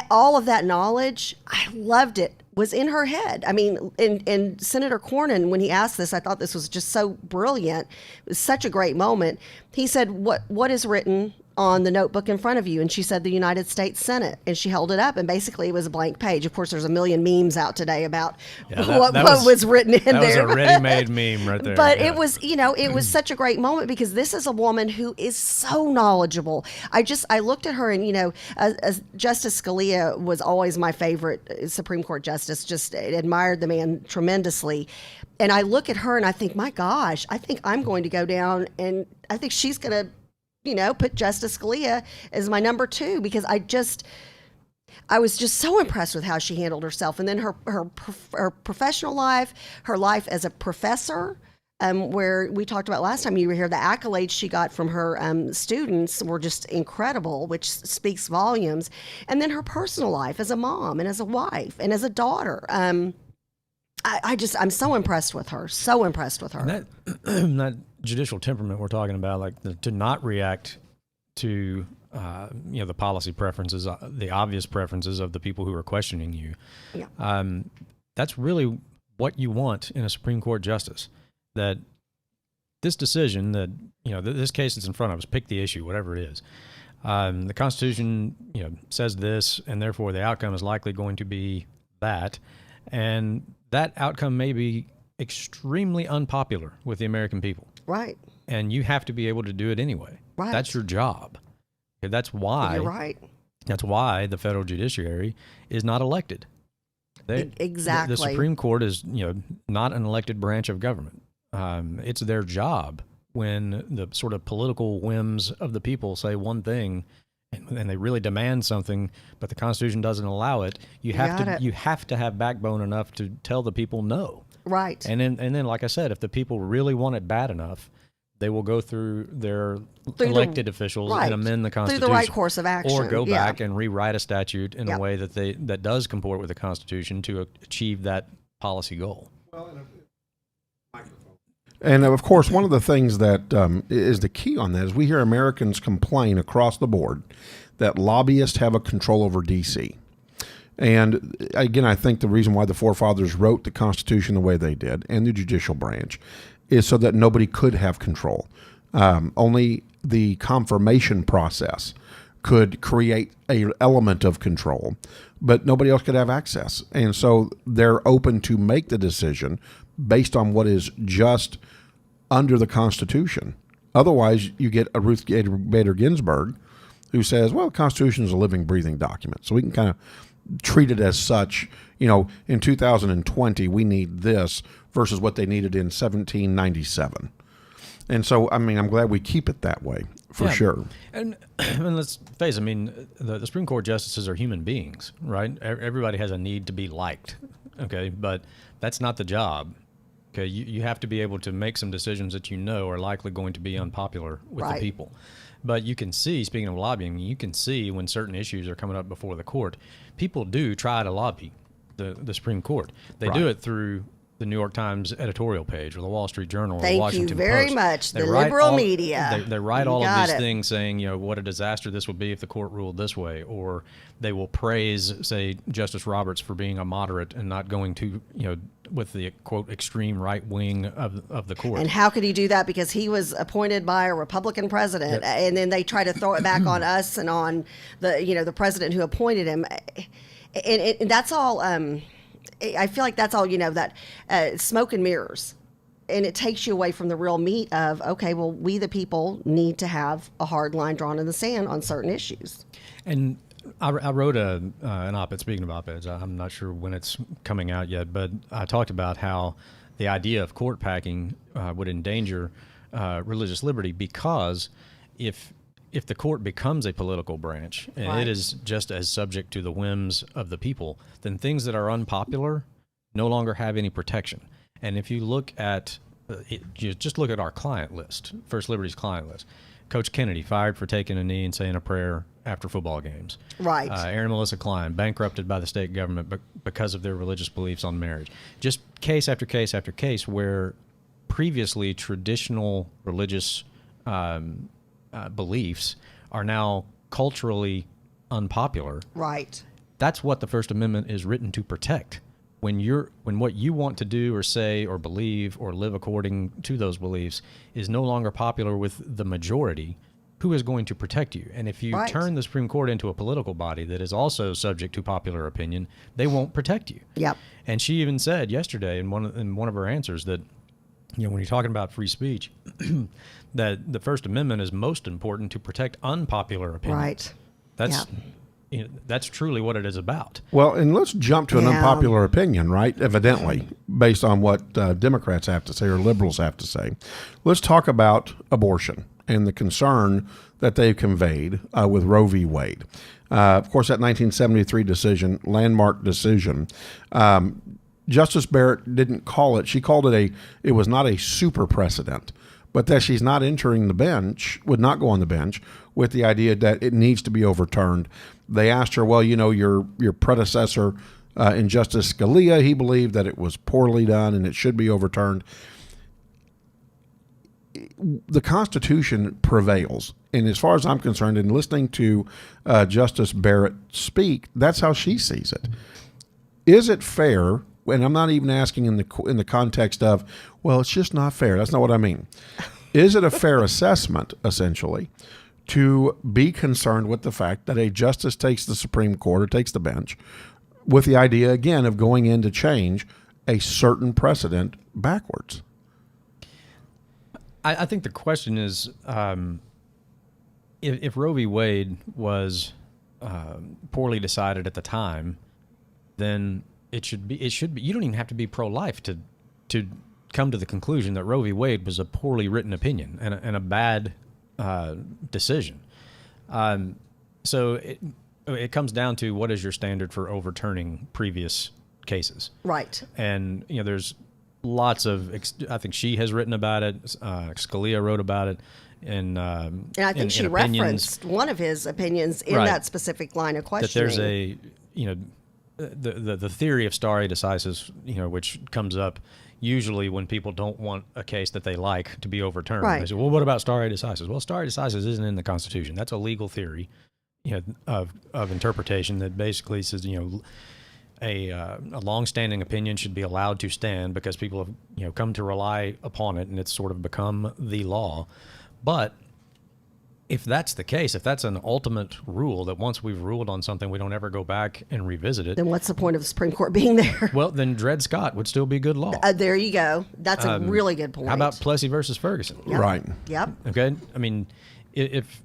All of that knowledge, I loved it, was in her head. I mean, and Senator Cornyn, when he asked this, I thought this was just so brilliant. It was such a great moment. He said, what is written on the notebook in front of you? And she said, the United States Senate. And she held it up, and basically it was a blank page. Of course, there's a million memes out today about what was written in there. That was a ready-made meme right there. But Yeah. it was, it was such a great moment because this is a woman who is so knowledgeable. I looked at her and, as Justice Scalia was always my favorite Supreme Court justice, just admired the man tremendously. And I look at her and I think, my gosh, I think I'm going to go down, and I think she's going to, put Justice Scalia as my number 2, because I was just so impressed with how she handled herself. And then her professional life, her life as a professor, where we talked about last time you were here, the accolades she got from her students were just incredible, which speaks volumes. And then her personal life as a mom and as a wife and as a daughter. I'm so impressed with her. So impressed with her. And that judicial temperament we're talking about, like to not react to the policy preferences, the obvious preferences of the people who are questioning you. Yeah. That's really what you want in a Supreme Court justice. That this decision, that this case that's in front of us, pick the issue, whatever it is. The Constitution, says this, and therefore the outcome is likely going to be that, and that outcome may be extremely unpopular with the American people. Right. And you have to be able to do it anyway. Right. That's your job. Okay, that's why. You're right. That's why the federal judiciary is not elected. Exactly. The Supreme Court is, not an elected branch of government. It's their job when the sort of political whims of the people say one thing and they really demand something, but the Constitution doesn't allow it. You have to have backbone enough to tell the people no. Right. And then, like I said, if the people really want it bad enough, they will go through their elected officials and amend the Constitution. Through the right course of action. Or go back and rewrite a statute in a way that does comport with the Constitution to achieve that policy goal. And of course, one of the things that is the key on that is we hear Americans complain across the board that lobbyists have a control over D.C. And again, I think the reason why the forefathers wrote the Constitution the way they did and the judicial branch is so that nobody could have control. Only the confirmation process could create an element of control, but nobody else could have access. And so they're open to make the decision based on what is just under the Constitution. Otherwise, you get a Ruth Bader Ginsburg who says, well, the Constitution is a living, breathing document, so we can kind of treat it as such. In 2020, we need this versus what they needed in 1797. And so, I'm glad we keep it that way, for sure. And let's face it, the Supreme Court justices are human beings, right? Everybody has a need to be liked, okay? But that's not the job. Okay, you have to be able to make some decisions that are likely going to be unpopular with the people. But you can see, speaking of lobbying, you can see when certain issues are coming up before the court, people do try to lobby the Supreme Court. They do it through the New York Times editorial page or the Wall Street Journal or the Washington Post. Thank you very much. The liberal media. They write all of these things saying, what a disaster this would be if the court ruled this way. Or they will praise, say, Justice Roberts for being a moderate and not going to, with the, quote, extreme right wing of the court. And how could he do that? Because he was appointed by a Republican president. And then they try to throw it back on us and on the president who appointed him. And that's all... I feel like that's all, that smoke and mirrors. And it takes you away from the real meat of, okay, well, we the people need to have a hard line drawn in the sand on certain issues. And I wrote an op-ed, speaking of op-eds, I'm not sure when it's coming out yet, but I talked about how the idea of court packing would endanger religious liberty, because if the court becomes a political branch and it is just as subject to the whims of the people, then things that are unpopular no longer have any protection. And if you look at just look at our client list, First Liberty's client list. Coach Kennedy fired for taking a knee and saying a prayer after football games. Right. Aaron Melissa Klein bankrupted by the state government because of their religious beliefs on marriage. Just case after case after case where previously traditional religious beliefs are now culturally unpopular. Right. That's what the First Amendment is written to protect. When what you want to do or say or believe or live according to those beliefs is no longer popular with the majority, who is going to protect you? And if you turn the Supreme Court into a political body that is also subject to popular opinion, they won't protect you. Yep. And she even said yesterday in one of her answers that, when you're talking about free speech, that the First Amendment is most important to protect unpopular opinion. Right. That's truly what it is about. Well, and let's jump to an unpopular opinion, right? Evidently, based on what Democrats have to say or liberals have to say. Let's talk about abortion and the concern that they've conveyed with Roe v. Wade. Of course, that 1973 decision, landmark decision, Justice Barrett didn't call it. She called it it was not a super precedent, but that she's not entering the bench, would not go on the bench with the idea that it needs to be overturned. They asked her, well, your predecessor In Justice Scalia, he believed that it was poorly done and it should be overturned. The Constitution prevails. And as far as I'm concerned, in listening to Justice Barrett speak, that's how she sees it. Is it fair? And I'm not even asking in the context of, well, it's just not fair. That's not what I mean. Is it a fair assessment, essentially, to be concerned with the fact that a justice takes the Supreme Court or takes the bench with the idea, again, of going in to change a certain precedent backwards? I think the question is, if Roe v. Wade was poorly decided at the time, then it should be. You don't even have to be pro-life to come to the conclusion that Roe v. Wade was a poorly written opinion and a bad decision. So it comes down to, what is your standard for overturning previous cases? Right. And there's lots of. I think she has written about it. Scalia wrote about it. And I think she referenced one of his opinions in that specific line of questioning. That there's a, the theory of stare decisis, which comes up usually when people don't want a case that they like to be overturned. Right. They say, well, what about stare decisis? Well, stare decisis isn't in the Constitution. That's a legal theory, of interpretation that basically says, a long-standing opinion should be allowed to stand because people have, come to rely upon it, and it's sort of become the law. But if that's the case, if that's an ultimate rule that once we've ruled on something, we don't ever go back and revisit it, then what's the point of the Supreme Court being there? Well, then Dred Scott would still be good law. There you go. That's a really good point. How about Plessy versus Ferguson? Yep. Right. Yep. Okay. I mean, if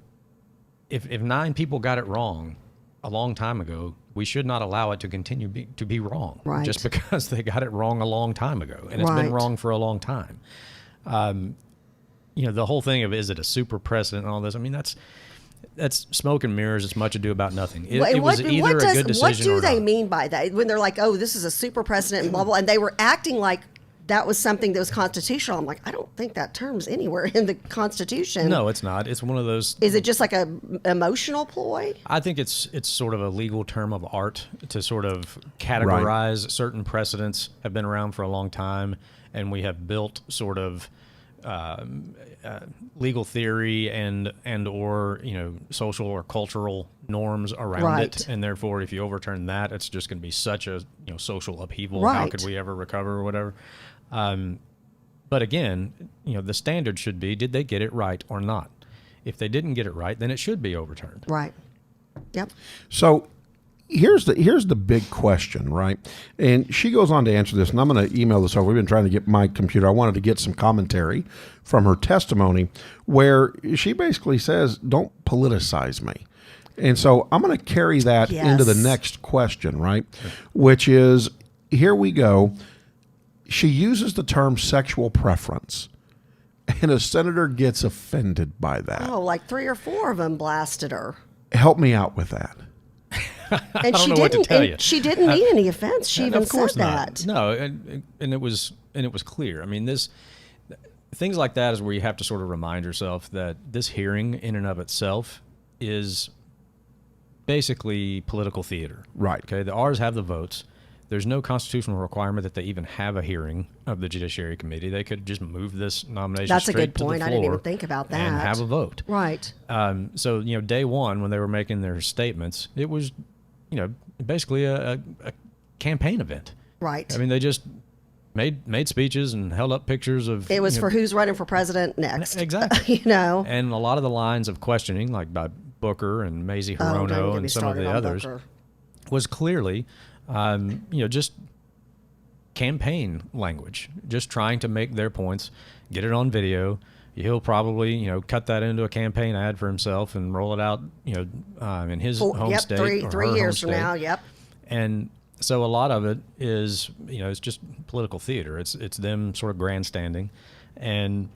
9 people got it wrong a long time ago, we should not allow it to continue to be wrong. Right. Just because they got it wrong a long time ago, and it's Right. been wrong for a long time. The whole thing of, is it a super precedent and all this? I mean, that's smoke and mirrors. It's much ado about nothing. It was either a good decision what do or they not. mean by that when they're like, oh, this is a super precedent and blah, blah, and they were acting like that was something that was constitutional. I'm like, I don't think that term's anywhere in the Constitution. No, it's not. It's one of those. Is it just like a emotional ploy? I think it's sort of a legal term of art to sort of categorize certain precedents have been around for a long time, and we have built sort of legal theory and or social or cultural norms around Right. it, and therefore if you overturn that, it's just going to be such a social upheaval. Right. How could we ever recover or whatever? But again, the standard should be, did they get it right or not? If they didn't get it right, then it should be overturned. Right. Yep. So here's the big question, right? And she goes on to answer this, and I'm going to email this over. We've been trying to get my computer. I wanted to get some commentary from her testimony where she basically says, don't politicize me. And so I'm going to carry that Yes. into the next question, right? Which is, here we go. She uses the term sexual preference, and a senator gets offended by that. Oh, like 3 or 4 of them blasted her. Help me out with that. And don't know what to tell you. She didn't mean any offense. She even Of course said not. that. No, and it was clear. I mean, things like that is where you have to sort of remind yourself that this hearing in and of itself is basically political theater. Right. Okay. The R's have the votes. There's no constitutional requirement that they even have a hearing of the Judiciary Committee. They could just move this nomination That's a straight good point. to the I floor didn't even think about that. and have a vote. Right. So day one, when they were making their statements, it was, basically a campaign event. Right. I mean, they just made speeches and held up pictures of. It was for who's running for president next. Exactly. And a lot of the lines of questioning, like by Booker and Mazie don't Hirono get me and some of started the on others, Booker. was clearly, just campaign language, just trying to make their points, get it on video. He'll probably, cut that into a campaign ad for himself and roll it out, in his home Yep, state. or three her years home from state. now. Yep. And so a lot of it is, it's just political theater. It's them sort of grandstanding. And,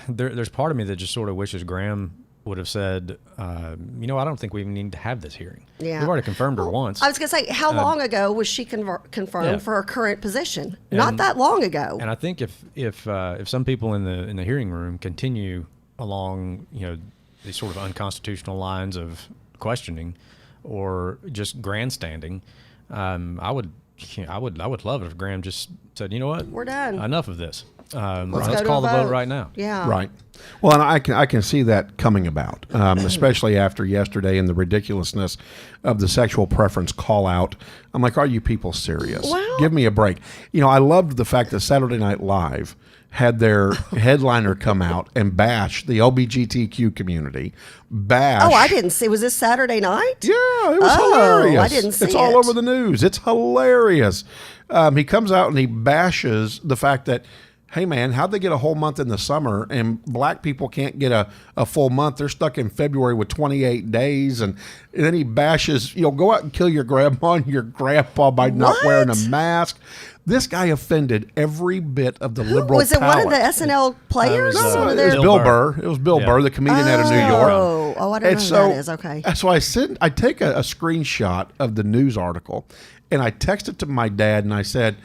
there's part of me that just sort of wishes Graham would have said, I don't think we even need to have this hearing. Yeah. We've already confirmed her once. I was going to say, how long ago was she confirmed yeah. for her current position? Not that long ago. And I think if some people in the hearing room continue along, these sort of unconstitutional lines of questioning or just grandstanding, I would love it if Graham just said, you know what, We're done. enough of this. Let's Let's go to call a the vote vote. right now. Yeah. Right. Well, and I can see that coming about, especially after yesterday and the ridiculousness of the sexual preference call out. I'm like, are you people serious? Well- Give me a break. You know, I loved the fact that Saturday Night Live had their headliner come out and bash the LGBTQ community. Bash. Oh, I didn't see. Was this Saturday night? Yeah, it was hilarious. I didn't see It's all it. over the news. It's hilarious. He comes out and he bashes the fact that, hey, man, how'd they get a whole month in the summer and black people can't get a full month? They're stuck in February with 28 days. And then he bashes, go out and kill your grandma and your grandpa by not What? wearing a mask. This guy offended every bit of the liberal Was it one of the palate. SNL players? was, One of It their- was Bill Burr. It was Bill Yeah. Burr, the comedian out of New York. Oh, I don't know who that is. Okay. So I take a screenshot of the news article and I text it to my dad and I said,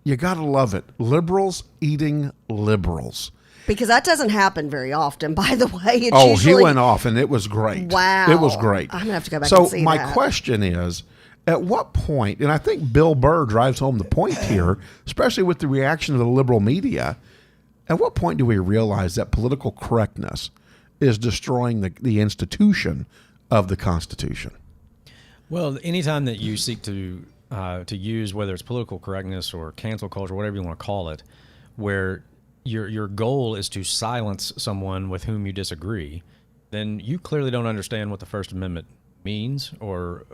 you got to love it. Liberals eating liberals. Because that doesn't happen very often, by the way. It's Oh, usually, he went off and it was great. Wow. It was great. I'm gonna have to go back so and see my that. question is, at what point, and I think Bill Burr drives home the point here, especially with the reaction of the liberal media, at what point do we realize that political correctness is destroying the institution of the Constitution? Well, anytime that you seek to use, whether it's political correctness or cancel culture, whatever you want to call it, where your goal is to silence someone with whom you disagree, then you clearly don't understand what the First Amendment means or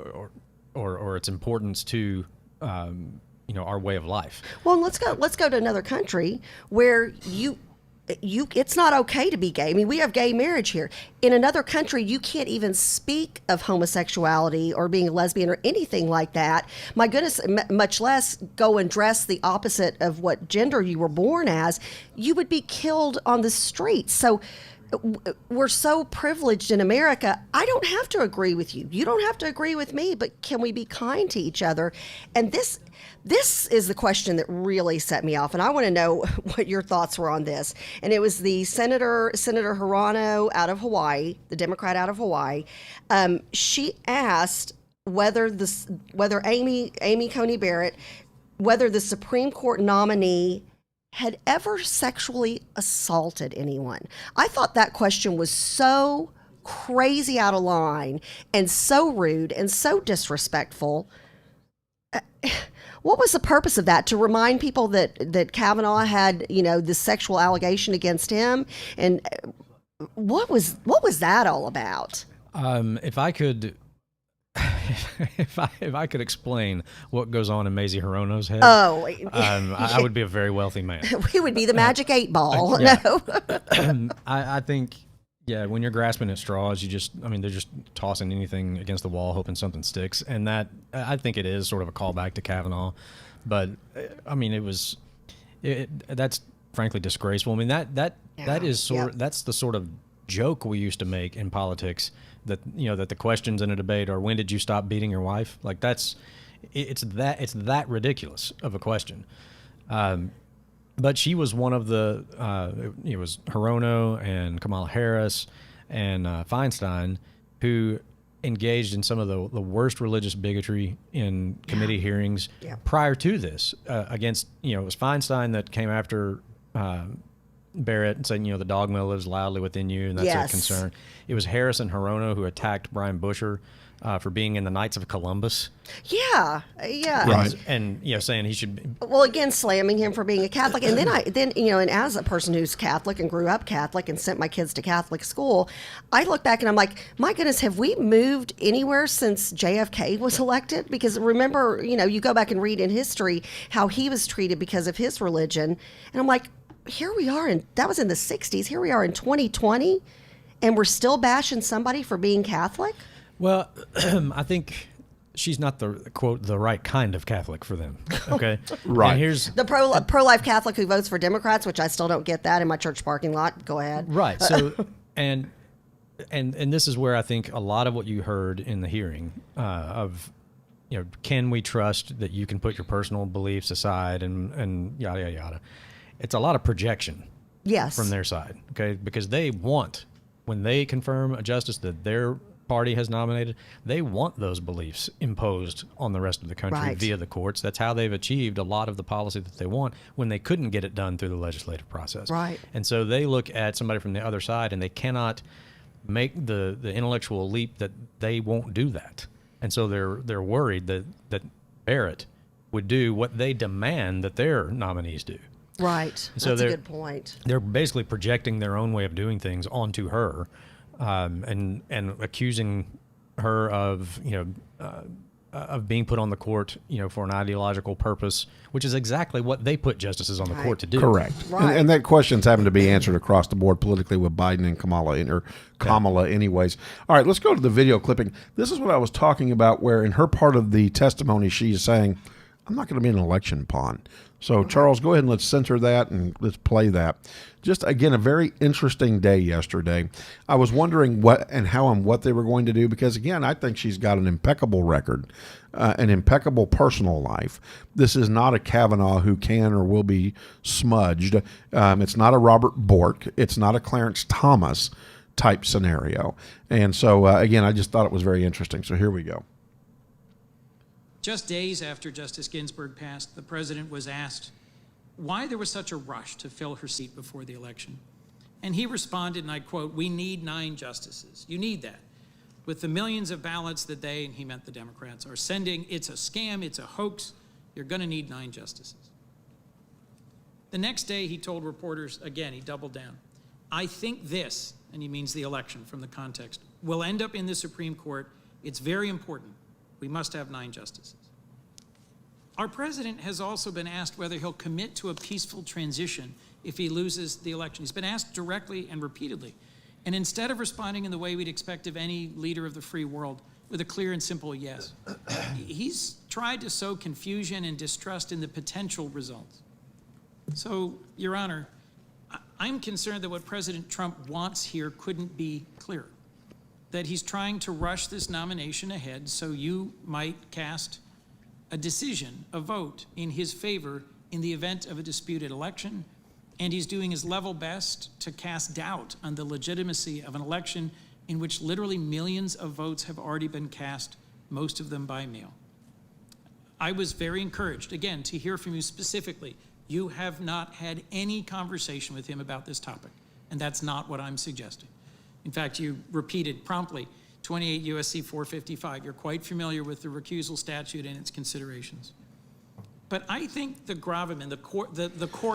its importance to our way of life. Well, let's go to another country where you it's not okay to be gay. I mean, we have gay marriage here. In another country, you can't even speak of homosexuality or being a lesbian or anything like that. My goodness, much less go and dress the opposite of what gender you were born as. You would be killed on the streets. So we're so privileged in America. I don't have to agree with you. You don't have to agree with me, but can we be kind to each other? And this is the question that really set me off, and I want to know what your thoughts were on this. And it was the Senator Hirano out of Hawaii, the Democrat out of Hawaii. She asked whether Amy Coney Barrett, whether the Supreme Court nominee had ever sexually assaulted anyone. I thought that question was so crazy out of line and so rude and so disrespectful. What was the purpose of that? To remind people that Kavanaugh had, this sexual allegation against him? And what was that all about? If I could if I could explain what goes on in Maisie Hirono's head, I would be a very wealthy man. We would be the magic 8-ball. yeah. No. I think, when you're grasping at straws, they're just tossing anything against the wall, hoping something sticks. And that, I think it is sort of a callback to Kavanaugh. But, that's frankly disgraceful. I mean, that is that's the sort of joke we used to make in politics, that that the questions in a debate are, when did you stop beating your wife? Like it's that ridiculous of a question. But she was one of the it was Hirono and Kamala Harris and Feinstein who engaged in some of the worst religious bigotry in committee hearings prior to this against, it was Feinstein that came after Barrett and said, the dogma lives loudly within you, and that's a concern. It was Harris and Hirono who attacked Brian Busher for being in the Knights of Columbus. Yeah. Right. And saying he should. Well, again, slamming him for being a Catholic, and then and as a person who's Catholic and grew up Catholic and sent my kids to Catholic school, I look back and I'm like, my goodness, have we moved anywhere since JFK was elected? Because remember, you go back and read in history how he was treated because of his religion, and I'm like, here we are, and that was in the 60s. Here we are in 2020, and we're still bashing somebody for being Catholic? Well, I think she's not the right kind of Catholic for them. Okay, Right. And here's The pro-life Catholic who votes for Democrats, which I still don't get that in my church parking lot. Go ahead. right. So, and this is where I think a lot of what you heard in the hearing of, can we trust that you can put your personal beliefs aside and yada yada yada. It's a lot of projection. Yes. From their side, okay? Because they want, when they confirm a justice, that their party has nominated, they want those beliefs imposed on the rest of the country Right. via the courts. That's how they've achieved a lot of the policy that they want when they couldn't get it done through the legislative process. Right. And so they look at somebody from the other side, and they cannot make the intellectual leap that they won't do that. And so they're worried that Barrett would do what they demand that their nominees do. Right. So That's a they're- good point. They're basically projecting their own way of doing things onto her, and accusing her of of being put on the court for an ideological purpose, which is exactly what they put justices on the court to do. Correct. Right. And that question's having to be answered across the board politically with Biden and Kamala anyways. All right, let's go to the video clipping. This is what I was talking about, where in her part of the testimony, she's saying, I'm not going to be an election pawn. So, Charles, go ahead and let's censor that and let's play that. Just, again, a very interesting day yesterday. I was wondering what and how and what they were going to do because, again, I think she's got an impeccable record, an impeccable personal life. This is not a Kavanaugh who can or will be smudged. It's not a Robert Bork. It's not a Clarence Thomas type scenario. And so, again, I just thought it was very interesting. So here we go. Just days after Justice Ginsburg passed, the president was asked why there was such a rush to fill her seat before the election. And he responded, and I quote, "We need 9 justices. You need that. With the millions of ballots that they," and he meant the Democrats, "are sending, it's a scam, it's a hoax. You're going to need 9 justices." The next day, he told reporters, again, he doubled down, "I think this," and he means the election from the context, "will end up in the Supreme Court. It's very important. We must have 9 justices." Our president has also been asked whether he'll commit to a peaceful transition if he loses the election. He's been asked directly and repeatedly. And instead of responding in the way we'd expect of any leader of the free world, with a clear and simple yes, he's tried to sow confusion and distrust in the potential results. So, Your Honor, I'm concerned that what President Trump wants here couldn't be clearer. That he's trying to rush this nomination ahead so you might cast a decision, a vote in his favor in the event of a disputed election, and he's doing his level best to cast doubt on the legitimacy of an election in which literally millions of votes have already been cast, most of them by mail. I was very encouraged, again, to hear from you specifically. You have not had any conversation with him about this topic, and that's not what I'm suggesting. In fact, you repeated promptly 28 U.S.C. 455. You're quite familiar with the recusal statute and its considerations. But I think the gravamen, the core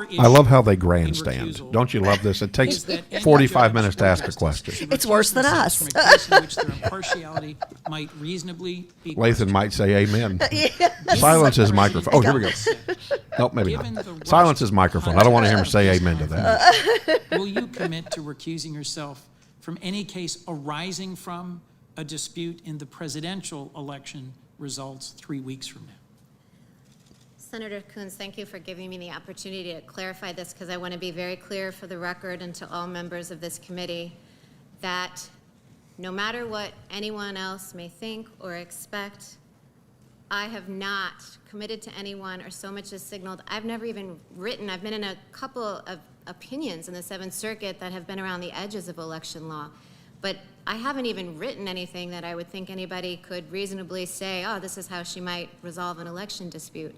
issue. I love how they in grandstand. recusal Don't you love this? It takes is that any 45 judge minutes to or ask a justice question. should It's worse than recuse us. themselves from a case in which their impartiality might reasonably be Lathan questioned. might say amen. Silence his microphone. Oh, here we go. Nope, maybe Given not. the rush Silence his microphone. I don't want to hear him say context amen to that. Will you commit to recusing yourself from any case arising from a dispute in the presidential election results 3 weeks from now? Senator Coons, thank you for giving me the opportunity to clarify this because I want to be very clear for the record and to all members of this committee that no matter what anyone else may think or expect, I have not committed to anyone or so much as signaled. I've never even written. I've been in a couple of opinions in the Seventh Circuit that have been around the edges of election law. But I haven't even written anything that I would think anybody could reasonably say, oh, this is how she might resolve an election dispute.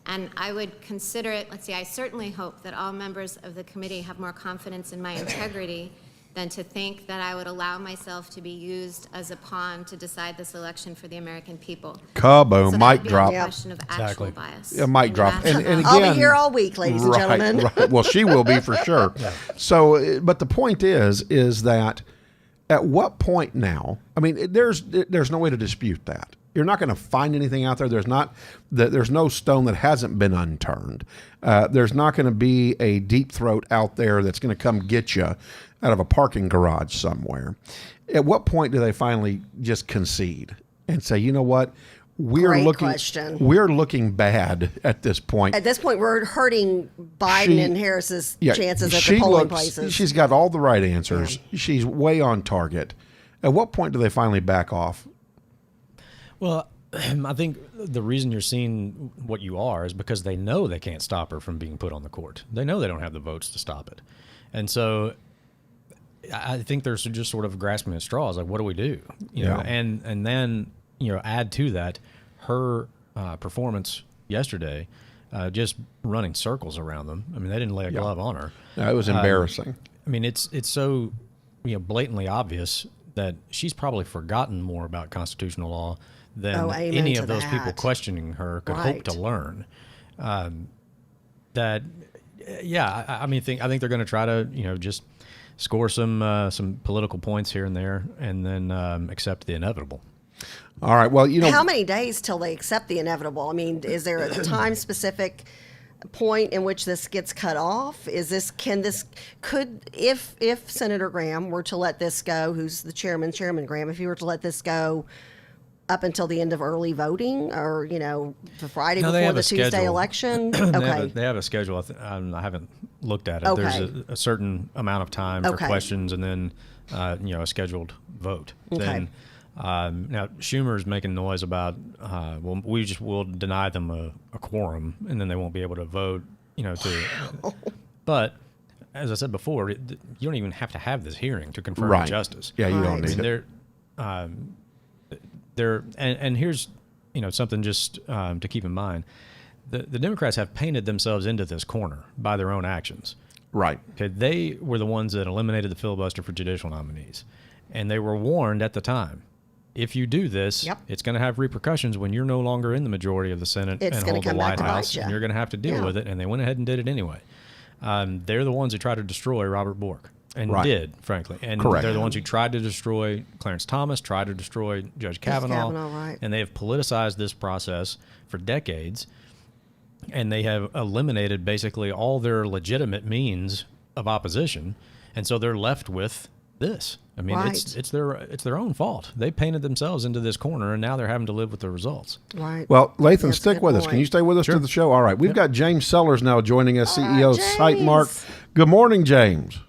And I would consider it, let's see, I certainly hope that all members of the committee have more confidence in my integrity than to think that I would allow myself to be used as a pawn to decide this election for the American people. Kaboom, So that mic would be drop. a question of actual Exactly. bias. Yeah, mic And drop. that's- And again, I'll be here all week, ladies and gentlemen. Right. Well, she will be for sure. So, but the point is that at what point now? I mean, there's no way to dispute that. You're not going to find anything out there. There's no stone that hasn't been unturned. There's not going to be a deep throat out there that's going to come get you out of a parking garage somewhere. At what point do they finally just concede and say, you know what? Great question. We're looking bad at this point. At this point, we're hurting Biden and Harris's chances at the polling places. She's got all the right answers. Yeah. She's way on target. At what point do they finally back off? Well, I think the reason you're seeing what you are is because they know they can't stop her from being put on the court. They know they don't have the votes to stop it. And so I think there's just sort of grasping at straws. Like, what do we do? You know, and then, you know, add to that her performance yesterday, just running circles around them. I mean, they didn't lay a glove on her. No, it was embarrassing. I mean, it's so, you know, blatantly obvious that she's probably forgotten more about constitutional law than any of those people questioning her could hope to learn. I think they're going to try to, you know, just score some political points here and there, and then accept the inevitable. All right. Well, you know, how many days till they accept the inevitable? I mean, is there a time specific point in which this gets cut off? Is this if Senator Graham were to let this go, who's the chairman Graham, if he were to let this go up until the end of early voting, or, you know, the Friday before the Tuesday election? Okay. They have a schedule. I haven't looked at it. There's a certain amount of time for questions, and then you know, a scheduled vote. Then now Schumer's making noise about we'll deny them a quorum, and then they won't be able to vote. You know, but as I said before, you don't even have to have this hearing to confirm justice. Yeah, you don't need it. And here's, you know, something just to keep in mind. The Democrats have painted themselves into this corner by their own actions. Right. Okay, they were the ones that eliminated the filibuster for judicial nominees, and they were warned at the time. If you do this, it's going to have repercussions when you're no longer in the majority of the Senate and hold the White House, and you're going to have to deal with it. And they went ahead and did it anyway. They're the ones who tried to destroy Robert Bork, and did, frankly. And they're the ones who tried to destroy Clarence Thomas, tried to destroy Judge Kavanaugh, and they have politicized this process for decades, and they have eliminated basically all their legitimate means of opposition, and so they're left with this. I mean, it's their own fault. They painted themselves into this corner, and now they're having to live with the results. Right. Well, Lathan, stick with us. Can you stay with us to the show? All right. We've got James Sellers now joining us, CEO of Sightmark. Good morning, James.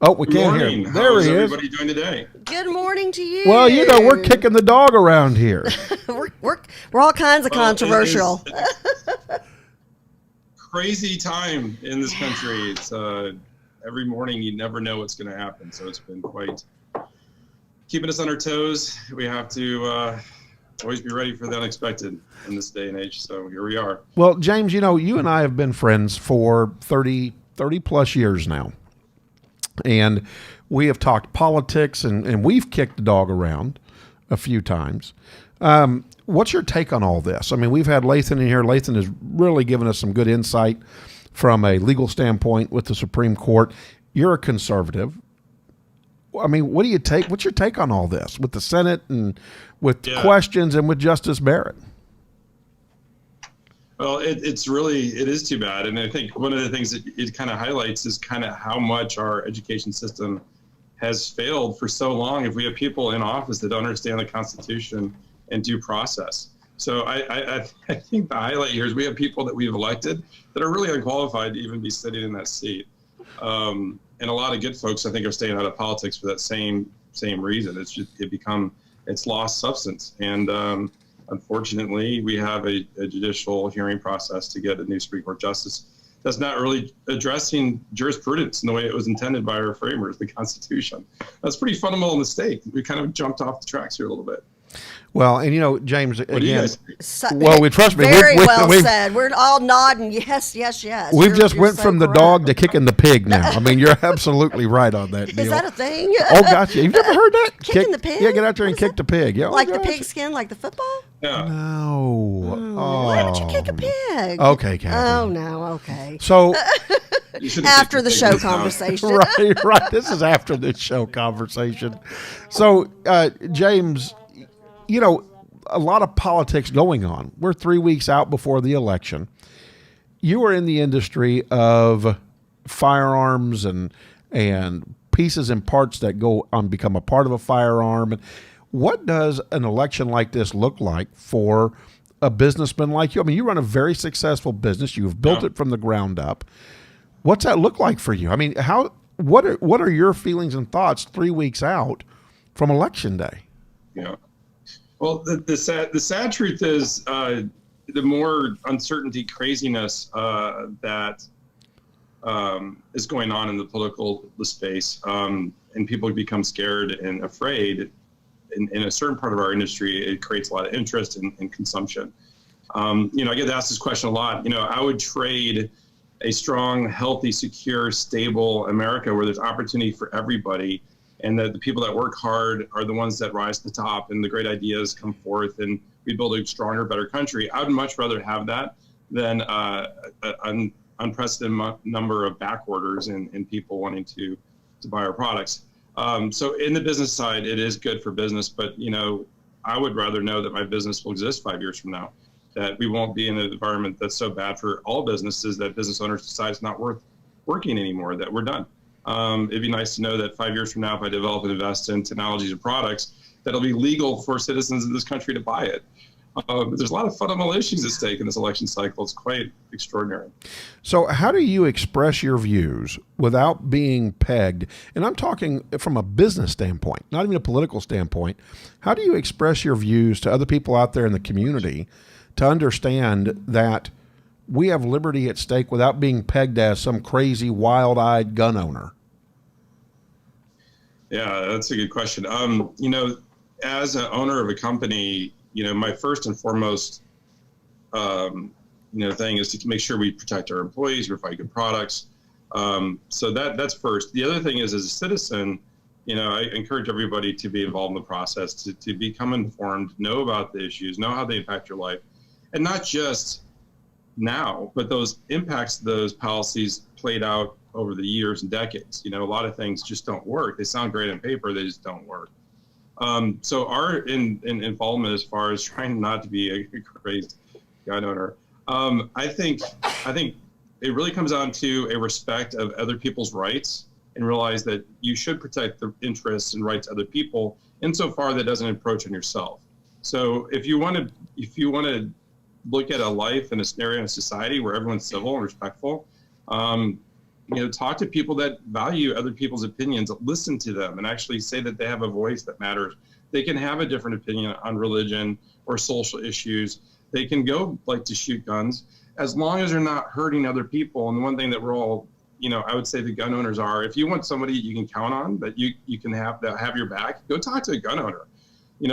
Oh, we can't hear him. There he is. How is everybody doing today? Good morning to you. Well, you know, we're kicking the dog around here. we're all kinds of controversial. Crazy time in this country. It's every morning you never know what's going to happen. So it's been quite keeping us on our toes. We have to always be ready for the unexpected in this day and age. So here we are. Well, James, you know, you and I have been friends for 30 plus years now. And we have talked politics, and we've kicked the dog around a few times. What's your take on all this? I mean, we've had Lathan in here. Lathan has really given us some good insight from a legal standpoint with the Supreme Court. You're a conservative. I mean, what do you take? What's your take on all this with the Senate and with questions and with Justice Barrett? Well, it is too bad. And I think one of the things that it kind of highlights is kind of how much our education system has failed for so long if we have people in office that don't understand the Constitution and due process. So I think the highlight here is we have people that we've elected that are really unqualified to even be sitting in that seat. And a lot of good folks, I think, are staying out of politics for that same reason. It's lost substance. And unfortunately, we have a judicial hearing process to get a new Supreme Court justice that's not really addressing jurisprudence in the way it was intended by our framers, the Constitution. That's a pretty fundamental mistake. We kind of jumped off the tracks here a little bit. Well, and you know, James, again, well, we trust me. Very well said. We're all nodding. Yes, yes, yes. We've just went from the dog to kicking the pig now. I mean, you're absolutely right on that deal. Is that a thing? Oh, gotcha. You've never heard that? Kicking the pig? Yeah, get out there and kick the pig. Yeah, like the pig skin, like the football? Yeah. No. Oh. Why would you kick a pig? Okay, Kathy. Oh, no, okay. So after the show conversation. Right. This is after the show conversation. So, James, you know, a lot of politics going on. We're 3 weeks out before the election. You are in the industry of firearms and pieces and parts that go on become a part of a firearm. What does an election like this look like for a businessman like you? I mean, you run a very successful business. You've built it from the ground up. What's that look like for you? I mean, what are your feelings and thoughts 3 weeks out from Election Day? Yeah. Well, the sad truth is the more uncertainty, craziness that is going on in the political space, and people become scared and afraid. In a certain part of our industry, it creates a lot of interest in consumption. I get asked this question a lot. I would trade a strong, healthy, secure, stable America where there's opportunity for everybody, and that the people that work hard are the ones that rise to the top, and the great ideas come forth, and we build a stronger, better country. I would much rather have that than an unprecedented number of back orders and people wanting to buy our products. So in the business side, it is good for business, but I would rather know that my business will exist 5 years from now, that we won't be in an environment that's so bad for all businesses that business owners decide it's not worth working anymore, that we're done. It'd be nice to know that 5 years from now, if I develop and invest in technologies and products, that'll be legal for citizens in this country to buy it. There's a lot of fundamental issues at stake in this election cycle. It's quite extraordinary. So how do you express your views without being pegged? And I'm talking from a business standpoint, not even a political standpoint. How do you express your views to other people out there in the community to understand that we have liberty at stake without being pegged as some crazy, wild-eyed gun owner? Yeah, that's a good question. As an owner of a company, my first and foremost, thing is to make sure we protect our employees, we provide good products. So that's first. The other thing is, as a citizen, I encourage everybody to be involved in the process, to become informed, know about the issues, know how they impact your life, and not just now, but those impacts, those policies played out over the years and decades. A lot of things just don't work. They sound great on paper, they just don't work. So our involvement as far as trying not to be a crazy gun owner, I think it really comes down to a respect of other people's rights, and realize that you should protect the interests and rights of other people insofar that doesn't encroach on yourself. So if you want to look at a life and a scenario in a society where everyone's civil and respectful, talk to people that value other people's opinions, listen to them, and actually say that they have a voice that matters. They can have a different opinion on religion or social issues. They can go like to shoot guns, as long as they're not hurting other people. And the one thing that we're all, I would say the gun owners are, if you want somebody you can count on, that you can have your back, go talk to a gun owner.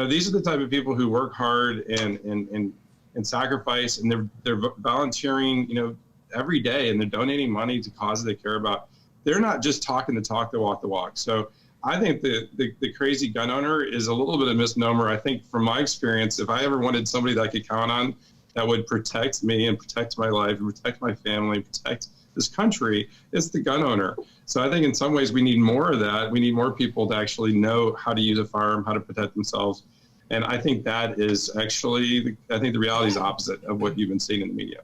These are the type of people who work hard and sacrifice, and they're volunteering, every day, and they're donating money to causes they care about. They're not just talking the talk, they walk the walk. So I think the crazy gun owner is a little bit of a misnomer. I think from my experience, if I ever wanted somebody that I could count on that would protect me and protect my life and protect my family and protect this country, it's the gun owner. So I think in some ways we need more of that. We need more people to actually know how to use a firearm, how to protect themselves. And I think that is actually, I think the reality is opposite of what you've been seeing in the media.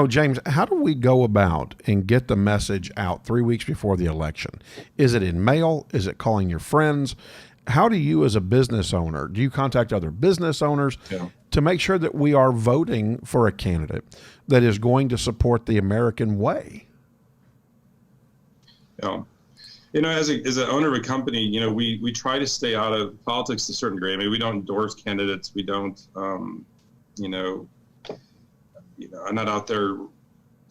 James, how do we go about and get the message out 3 weeks before the election? Is it in mail? Is it calling your friends? How do you, as a business owner, do you contact other business owners to make sure that we are voting for a candidate that is going to support the American way? As an owner of a company, we try to stay out of politics to a certain degree. I mean, we don't endorse candidates. We don't, I'm not out there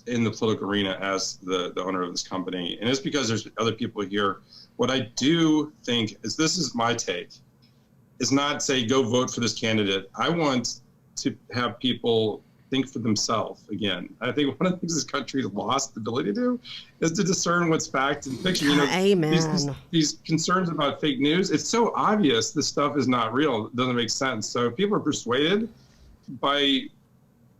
in the political arena as the owner of this company. And it's because there's other people here. What I do think is, this is my take, is not say, go vote for this candidate. I want to have people think for themselves again. I think one of the things this country has lost the ability to do is to discern what's fact and fiction. Amen. These concerns about fake news, it's so obvious this stuff is not real. It doesn't make sense. So if people are persuaded by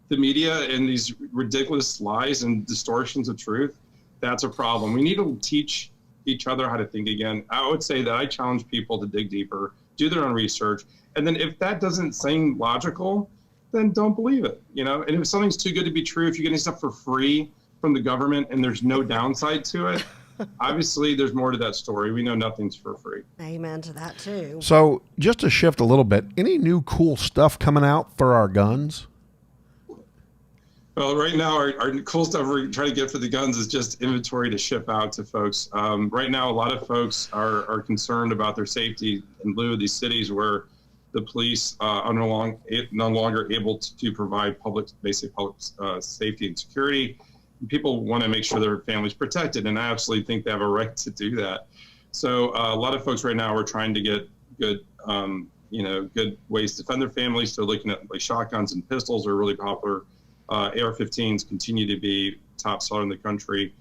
the media and these ridiculous lies and distortions of truth, that's a problem. We need to teach each other how to think again. I would say that I challenge people to dig deeper, do their own research, and then if that doesn't seem logical, then don't believe it. And if something's too good to be true, if you're getting stuff for free from the government and there's no downside to it, obviously there's more to that story. We know nothing's for free. Amen to that too. So just to shift a little bit, any new cool stuff coming out for our guns? Well, right now, our cool stuff we're trying to get for the guns is just inventory to ship out to folks. Right now, a lot of folks are concerned about their safety in lieu of these cities where the police are no longer able to provide basic public safety and security. people want to make sure their family's protected, and I absolutely think they have a right to do that. So a lot of folks right now are trying to get good, good ways to defend their families. So looking at like shotguns and pistols are really popular. AR-15s continue to be top seller in the country.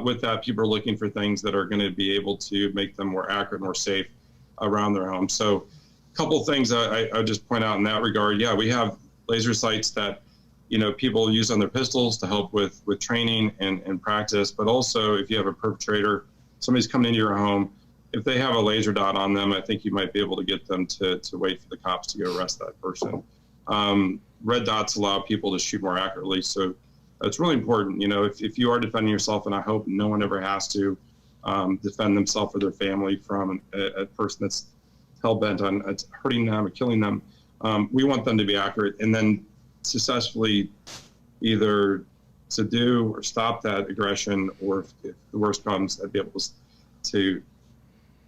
With that, people are looking for things that are going to be able to make them more accurate, more safe around their home. So a couple of things I would just point out in that regard. Yeah, we have laser sights that, people use on their pistols to help with training and practice. But also if you have a perpetrator, somebody's coming into your home, if they have a laser dot on them, I think you might be able to get them to wait for the cops to go arrest that person. Red dots allow people to shoot more accurately. So it's really important, if you are defending yourself, and I hope no one ever has to defend themselves or their family from a person that's hell-bent on hurting them or killing them, we want them to be accurate and then successfully either subdue or stop that aggression, or if the worst comes, I'd be able to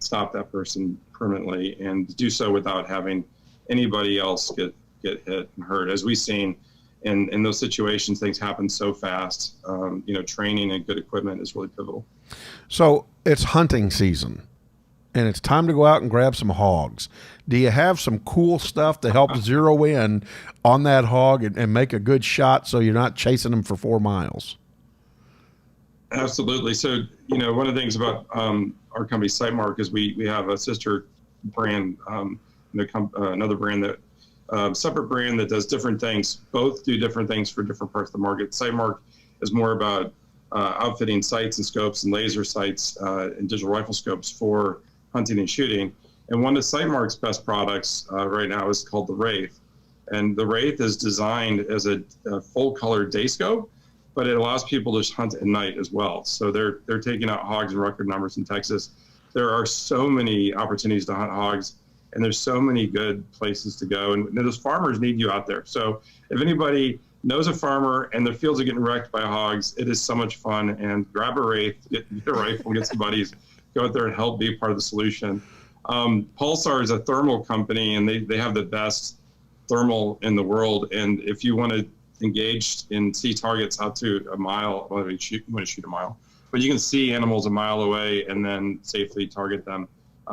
stop that person permanently and do so without having anybody else get hit and hurt. As we've seen in those situations, things happen so fast. Training and good equipment is really pivotal. So it's hunting season, and it's time to go out and grab some hogs. Do you have some cool stuff to help zero in on that hog and make a good shot so you're not chasing them for 4 miles? Absolutely. So, one of the things about our company, SiteMark, is we have a sister brand, another brand that separate brand that does different things. Both do different things for different parts of the market. SiteMark is more about outfitting sights and scopes and laser sights and digital rifle scopes for hunting and shooting. And one of SiteMark's best products right now is called the Wraith. And the Wraith is designed as a full color day scope, but it allows people to hunt at night as well. So they're taking out hogs in record numbers in Texas. There are so many opportunities to hunt hogs, and there's so many good places to go. And those farmers need you out there. So if anybody knows a farmer and their fields are getting wrecked by hogs, it is so much fun. And grab a Wraith, get a rifle, get some buddies, go out there and help be part of the solution. Pulsar is a thermal company, and they have the best thermal in the world. And if you want to engage and see targets out to a mile, well, you want to shoot a mile, but you can see animals a mile away and then safely target them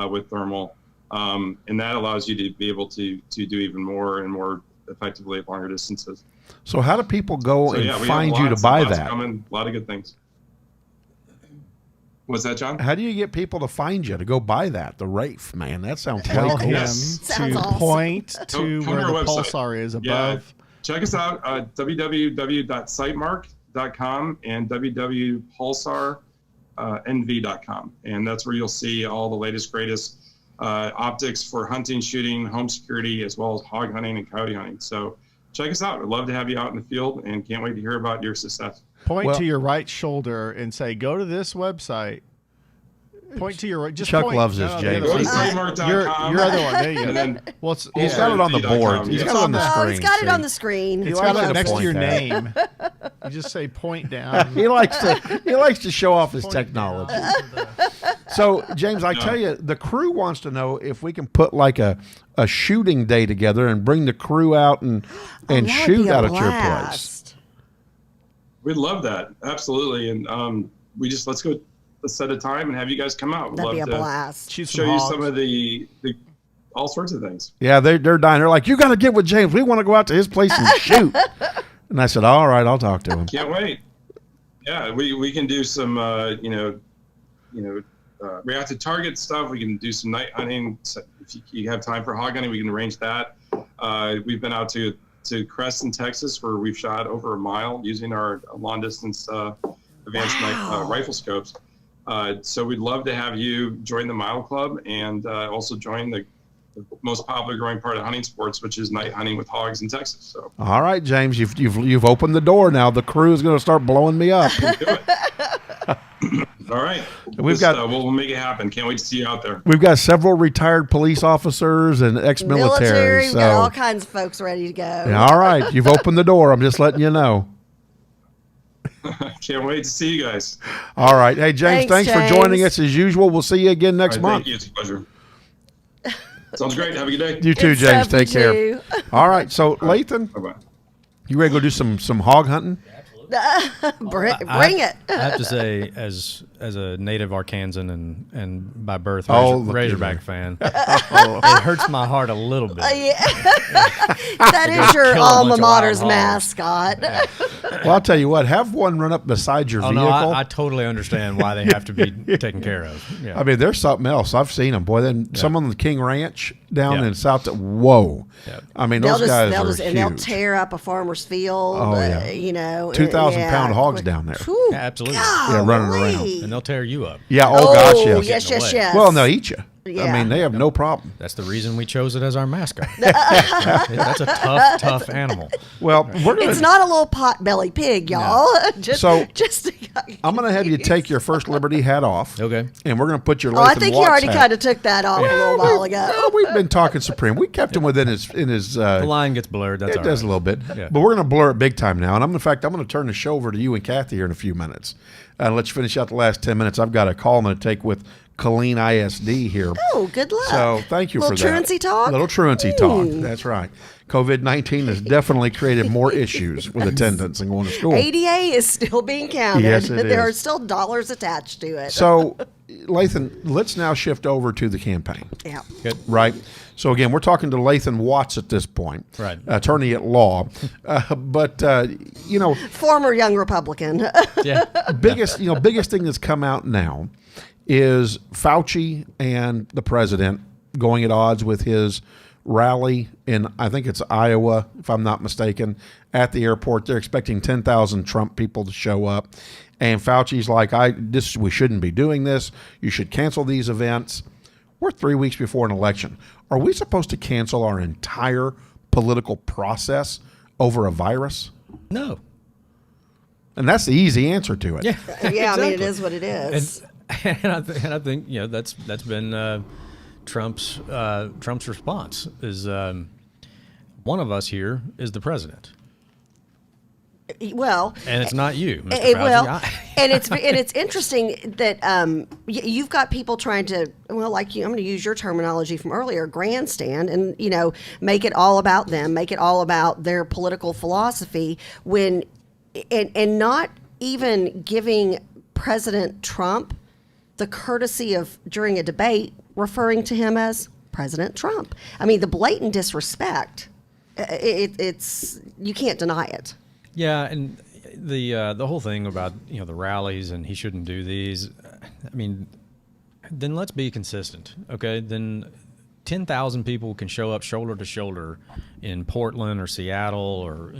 with thermal. And that allows you to be able to do even more and more effectively at longer distances. So how do people go and find you to buy that? Coming, a lot of good things. What's that, John? How do you get people to find you to go buy that? The Wraith, man, that sounds way Tell cool. him Sounds to awesome. point to Come where to the our website. pulsar is Yeah, above. check us out at www.sitemark.com and www.pulsarnv.com. And that's where you'll see all the latest, greatest optics for hunting, shooting, home security, as well as hog hunting and coyote hunting. So check us out. We'd love to have you out in the field and can't wait to hear about your success. Point to your right shoulder and say, go to this website. Point to your right. Just Chuck point. loves this, No, James. the Go other to one. sitemark.com. Your other one. There you go. And then Well, He's got it on the board. He's got it on the Oh, screen. he's got it see? on the screen. it's likes got you it to next to point your that. name. You just say point down. He likes to show off his Point technology. down to the- So, James, I tell you, the crew wants to know if we can put like a shooting day together and bring the crew out and That'd shoot be a out at your place. blast. we'd love that. Absolutely. And let's go set a time and have you guys come out. We'd That'd be a love to blast. Shoot show some you hogs. some of the all sorts of things. Yeah, they're dying. They're like, you got to get with James. We want to go out to his place and shoot. And I said, all right, I'll talk to him. Can't wait. Yeah, we can do some reactive target stuff. We can do some night hunting. So if you have time for hog hunting, we can arrange that. We've been out to Creston, Texas, where we've shot over a mile using our long distance advanced night rifle scopes. So we'd love to have you join the Mile Club and also join the most popular growing part of hunting sports, which is night hunting with hogs in Texas. So All right, James, you've opened the door now. The crew is going to start blowing me up. do it. All right. We've got- we'll make it happen. Can't wait to see you out there. We've got several retired police officers and ex-military. Military, we've got all So, kinds of folks ready to go. yeah, all right, you've opened the door. I'm just letting you know. Can't wait to see you guys. All right. Hey, James, Thanks, thanks for joining James. us as usual. We'll see you again next All right, month. thank you. It's a pleasure. Sounds great. Have a good day. You too, Good James. stuff, Take you care. too. All right. So, Lathan, Bye-bye. you ready to go do some hog hunting? Bring it. I have to say, as a native Arkansan and by birth Razorback fan, it hurts my heart a little bit. That is your kill a bunch alma of mater's wild hogs. mascot. Well, I'll tell you what. Have one run up beside your vehicle. No, I totally understand why they have to be taken care of. Yeah. I mean, there's something else. I've seen them, boy. Then some on the King Ranch down in South. Whoa. Yeah. I mean, those guys are huge. And they'll tear up a farmer's field. Oh, yeah. 2,000-pound hogs down there. Whew, Yeah, absolutely. Yeah, running around. And they'll tear you up. Yeah. Oh, gosh, yes. Yes. Well, and they'll eat you. Yeah. I mean, they have no problem. That's the reason we chose it as our mascot. That's a tough animal. Well, we're gonna. It's not a little pot-belly pig, y'all. Just I'm going to have you take your First Liberty hat off. Okay. And we're going to put your. Oh, I Lathan think you Watts already hat. kind of took that off a little while ago. Well, we've been talking Supreme. We kept him within his. The line gets blurred. That's It all does right. a little bit, Yeah. but we're going to blur it big time now. And in fact, I'm going to turn the show over to you and Kathy here in a few minutes. Let you finish out the last 10 minutes. I've got a call I'm going to take with Colleen ISD here. Oh, good luck. So thank you for that. Little truancy talk? Little truancy talk. That's right. COVID-19 has definitely created more issues with attendance and going to school. ADA is still being counted. Yes, it There is. are still dollars attached to it. So, Lathan, let's now shift over to the campaign. Yeah. Good. Right. So again, we're talking to Lathan Watts at this point, Right. Attorney at law, but Former young Republican. Yeah. biggest thing that's come out now is Fauci and the president going at odds with his rally in, I think it's Iowa, if I'm not mistaken, at the airport. They're expecting 10,000 Trump people to show up, and Fauci's like, we shouldn't be doing this. You should cancel these events. We're 3 weeks before an election. Are we supposed to cancel our entire political process over a virus? No. And that's the easy answer to it. Yeah. Yeah, I mean, it Exactly. is what it is. And I think that's been Trump's response is one of us here is the president, Well, and it's not you, Mr. Fauci. well, and it's interesting that you've got people trying to, well, like you, I'm going to use your terminology from earlier, grandstand, and make it all about them, make it all about their political philosophy, when and not even giving President Trump the courtesy of, during a debate, referring to him as President Trump. I mean, the blatant disrespect, it's you can't deny it. Yeah, and the whole thing about the rallies and he shouldn't do these. I mean, then let's be consistent, okay? Then 10,000 people can show up shoulder to shoulder in Portland or Seattle or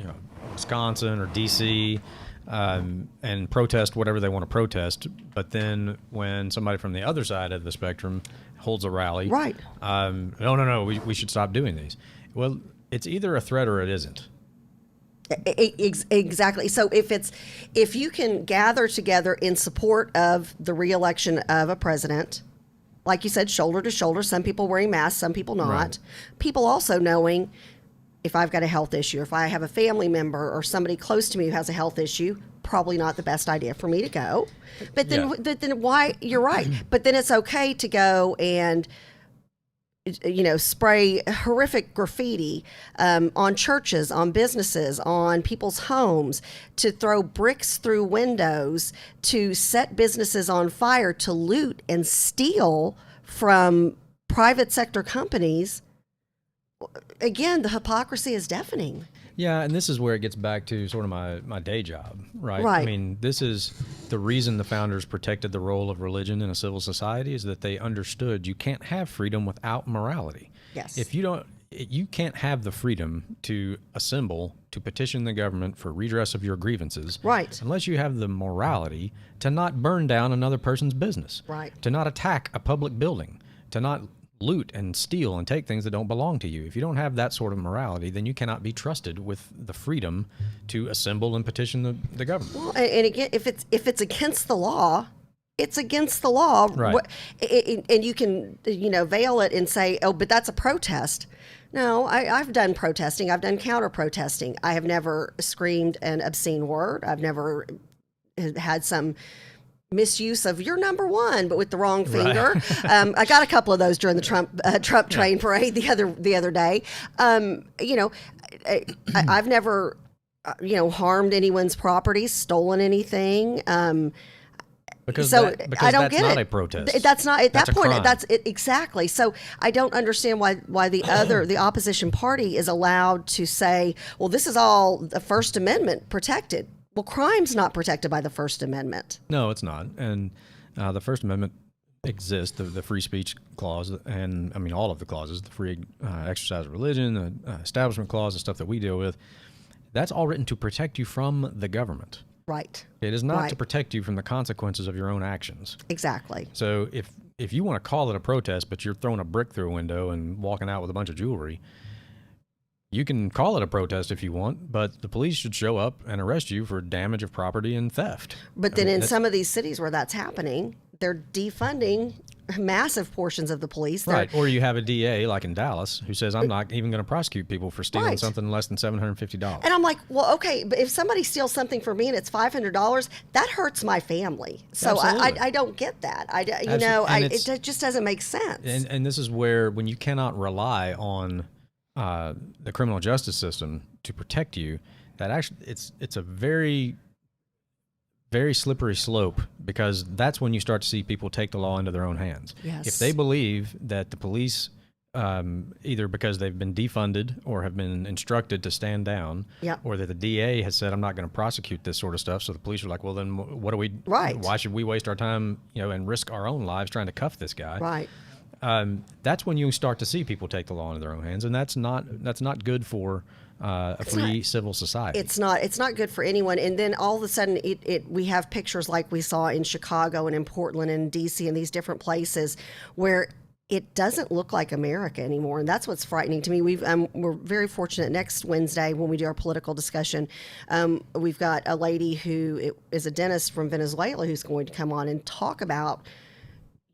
Wisconsin or DC. And protest whatever they want to protest, but then when somebody from the other side of the spectrum holds a rally, Right? No, we should stop doing these. Well, it's either a threat or it isn't. Exactly. So if you can gather together in support of the reelection of a president, like you said, shoulder to shoulder, some people wearing masks, some people not. Right. People also knowing, if I've got a health issue, if I have a family member or somebody close to me who has a health issue, probably not the best idea for me to go. But then why? You're right. But then it's okay to go and spray horrific graffiti on churches, on businesses, on people's homes, to throw bricks through windows, to set businesses on fire, to loot and steal from private sector companies. Again, the hypocrisy is deafening. Yeah, and this is where it gets back to sort of my day job, right? Right. I mean, this is the reason the founders protected the role of religion in a civil society, is that they understood you can't have freedom without morality. Yes. If you can't have the freedom to assemble, to petition the government for redress of your grievances, Right. unless you have the morality to not burn down another person's business, Right. to not attack a public building, to not loot and steal and take things that don't belong to you. If you don't have that sort of morality, then you cannot be trusted with the freedom to assemble and petition the government. Well, and again, if it's against the law, it's against the law. Right. And you can veil it and say, oh, but that's a protest. No, I've done protesting. I've done counter protesting. I have never screamed an obscene word. I've never had some misuse of "you're number one," but with the wrong finger. Right. I got a couple of those during the Trump train parade the other day. I've never harmed anyone's property, stolen anything. Because So because I don't that's get not it. a protest. That's not at That's that a point. crime. That's it, exactly. So I don't understand why the opposition party is allowed to say, well, this is all the First Amendment protected. Well, crime's not protected by the First Amendment. No, it's not. And the First Amendment exists, the free speech clause, and I mean all of the clauses, the free exercise of religion, the establishment clause, the stuff that we deal with. That's all written to protect you from the government. Right. It is not to Right. protect you from the consequences of your own actions. Exactly. So if you want to call it a protest, but you're throwing a brick through a window and walking out with a bunch of jewelry, you can call it a protest if you want, but the police should show up and arrest you for damage of property and theft. But then in some of these cities where that's happening, they're defunding massive portions of the police. They're- Right. Or you have a DA like in Dallas who says, I'm not even going to prosecute people for stealing Right. something less than $750. And I'm like, well, okay, but if somebody steals something from me and it's $500, that hurts my family. So Absolutely. I don't get that. And It just doesn't make sense. And this is where, when you cannot rely on the criminal justice system to protect you, that actually it's a very, very slippery slope, because that's when you start to see people take the law into their own hands. Yes. If they believe that the police, either because they've been defunded or have been instructed to stand down, Yep. or that the DA has said, I'm not going to prosecute this sort of stuff, so the police are like, well, then what do we? Right. Why should we waste our time, and risk our own lives trying to cuff this guy? Right. That's when you start to see people take the law into their own hands, and that's not good for a free civil society. It's not good for anyone. And then all of a sudden, we have pictures like we saw in Chicago and in Portland and DC and these different places where it doesn't look like America anymore, and that's what's frightening to me. We're very fortunate. Next Wednesday, when we do our political discussion, we've got a lady who is a dentist from Venezuela who's going to come on and talk about,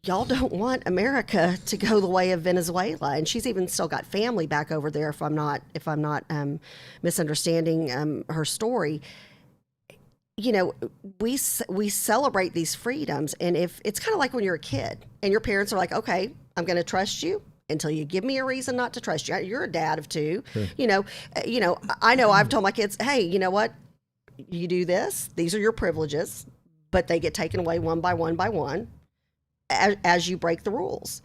y'all don't want America to go the way of Venezuela, and she's even still got family back over there. If I'm not misunderstanding her story, we celebrate these freedoms, and if it's kind of like when you're a kid and your parents are like, okay, I'm going to trust you until you give me a reason not to trust you. You're a dad of two. Sure. I know I've told my kids, hey, you know what? You do this. These are your privileges, but they get taken away one by one as you break the rules.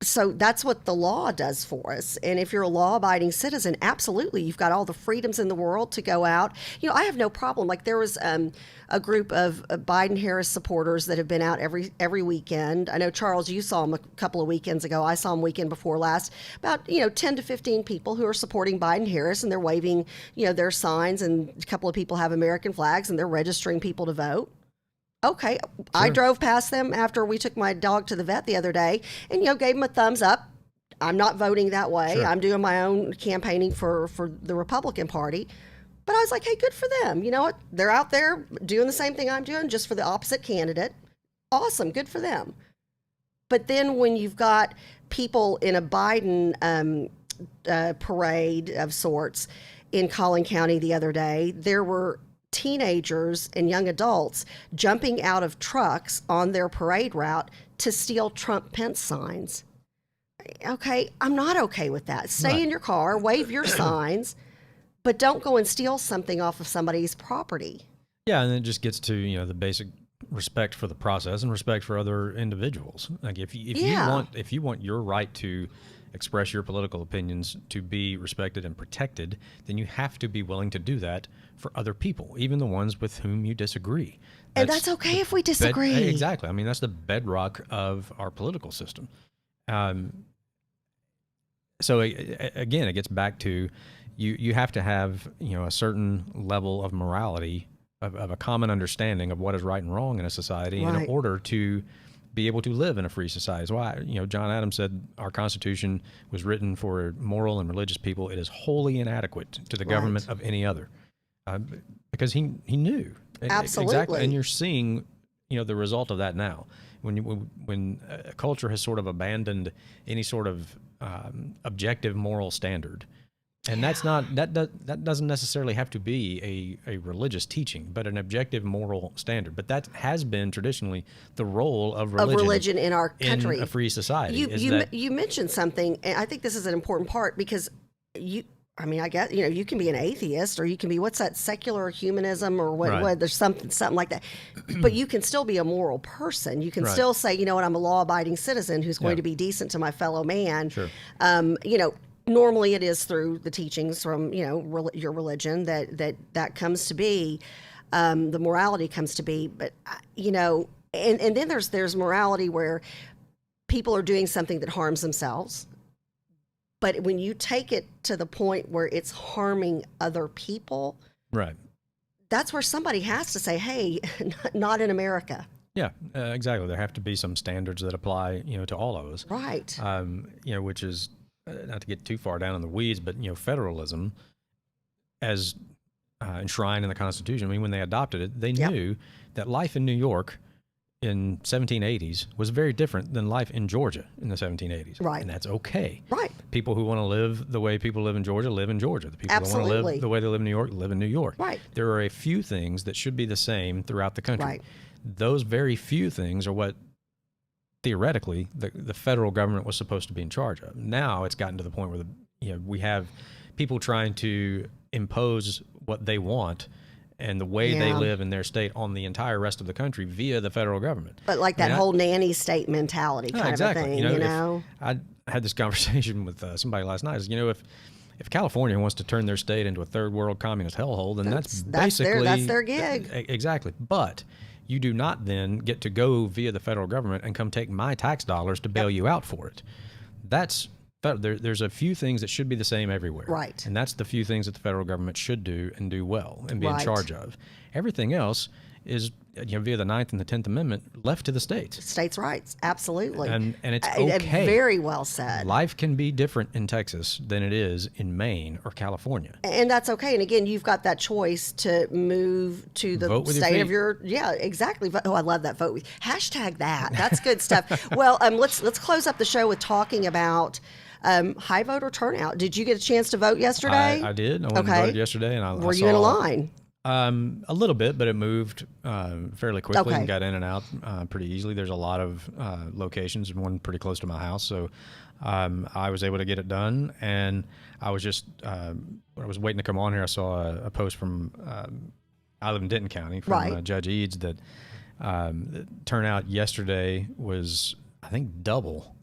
So that's what the law does for us. And if you're a law-abiding citizen, absolutely, you've got all the freedoms in the world to go out. I have no problem. Like there was a group of Biden-Harris supporters that have been out every weekend. I know, Charles, you saw them a couple of weekends ago. I saw them weekend before last. About 10 to 15 people who are supporting Biden-Harris, and they're waving their signs, and a couple of people have American flags, and they're registering people to vote. Okay, I drove past them after we took my dog to the vet the other day, and gave them a thumbs up. I'm not voting that way. Sure. I'm doing my own campaigning for the Republican Party. But I was like, hey, good for them. You know what? They're out there doing the same thing I'm doing, just for the opposite candidate. Awesome, good for them. But then when you've got people in a Biden parade of sorts in Collin County the other day, there were teenagers and young adults jumping out of trucks on their parade route to steal Trump-Pence signs. Okay, I'm not okay with that. Stay in your car, wave your signs, but don't go and steal something off of somebody's property. Yeah, and it just gets to the basic respect for the process and respect for other individuals. Like if you want your right to express your political opinions to be respected and protected, then you have to be willing to do that for other people, even the ones with whom you disagree. And that's okay if we disagree. Exactly. I mean, that's the bedrock of our political system. So again, it gets back to you have to have a certain level of morality, of a common understanding of what is right and wrong in a society, in order to be able to live in a free society. That's why John Adams said our Constitution was written for moral and religious people. It is wholly inadequate to the government of any other, because he knew Absolutely. exactly, and you're seeing the result of that now. When a culture has sort of abandoned any sort of objective moral standard, and that doesn't necessarily have to be a religious teaching, but an objective moral standard. But that has been traditionally the role of religion in our country, in a free society. You mentioned something, and I think this is an important part, because I mean, I guess, you can be an atheist, or you can be, what's that, secular humanism, or what, Right. there's something like that. But you can still be a moral person. You can Right. still say, I'm a law-abiding citizen who's going Yeah. to be decent to my fellow man. Sure. Normally it is through the teachings from, your religion that comes to be, the morality comes to be. But, and then there's morality where people are doing something that harms themselves. But when you take it to the point where it's harming other people, Right. that's where somebody has to say, hey, not in America. Yeah, exactly. There have to be some standards that apply, to all of us. Right. Which is not to get too far down in the weeds, but federalism, as enshrined in the Constitution. I mean, when they adopted it, they Yep. knew that life in New York in 1780s was very different than life in Georgia in the 1780s. Right. And that's okay. Right. People who want to live the way people live in Georgia live in Georgia. The people who want to Absolutely. live the way they live in New York live in New York. Right. There are a few things that should be the same throughout the country. Right. Those very few things are what theoretically the federal government was supposed to be in charge of. Now it's gotten to the point where we have people trying to impose what they want and the way they Yeah. live in their state on the entire rest of the country via the federal government. But like I mean, that whole nanny state mentality kind exactly. of a thing, If I had this conversation with somebody last night. If California wants to turn their state into a third world communist hellhole, then that's basically that's their gig. Exactly. But you do not then get to go via the federal government and come take my tax dollars to bail you out for it. There's a few things that should be the same everywhere. Right. And that's the few things that the federal government should do and do well and be in Right. charge of. Everything else is via the 9th and the 10th Amendment left to the states. States' rights, absolutely. And it's okay. Very well said. Life can be different in Texas than it is in Maine or California. And that's okay. And again, you've got that choice to move to the Vote with your state of feet. yeah, exactly. Oh, I love that vote with. Hashtag that. That's good stuff. Well, let's close up the show with talking about high voter turnout. Did you get a chance to vote yesterday? I did. I went and Okay. voted yesterday, and I Were saw, you in a line? A little bit, but it moved fairly quickly Okay. and got in and out pretty easily. There's a lot of locations, and one pretty close to my house, so I was able to get it done. And I was just when I was waiting to come on here, I saw a post from I live in Denton County from Right. Judge Eads that the turnout yesterday was, I think, double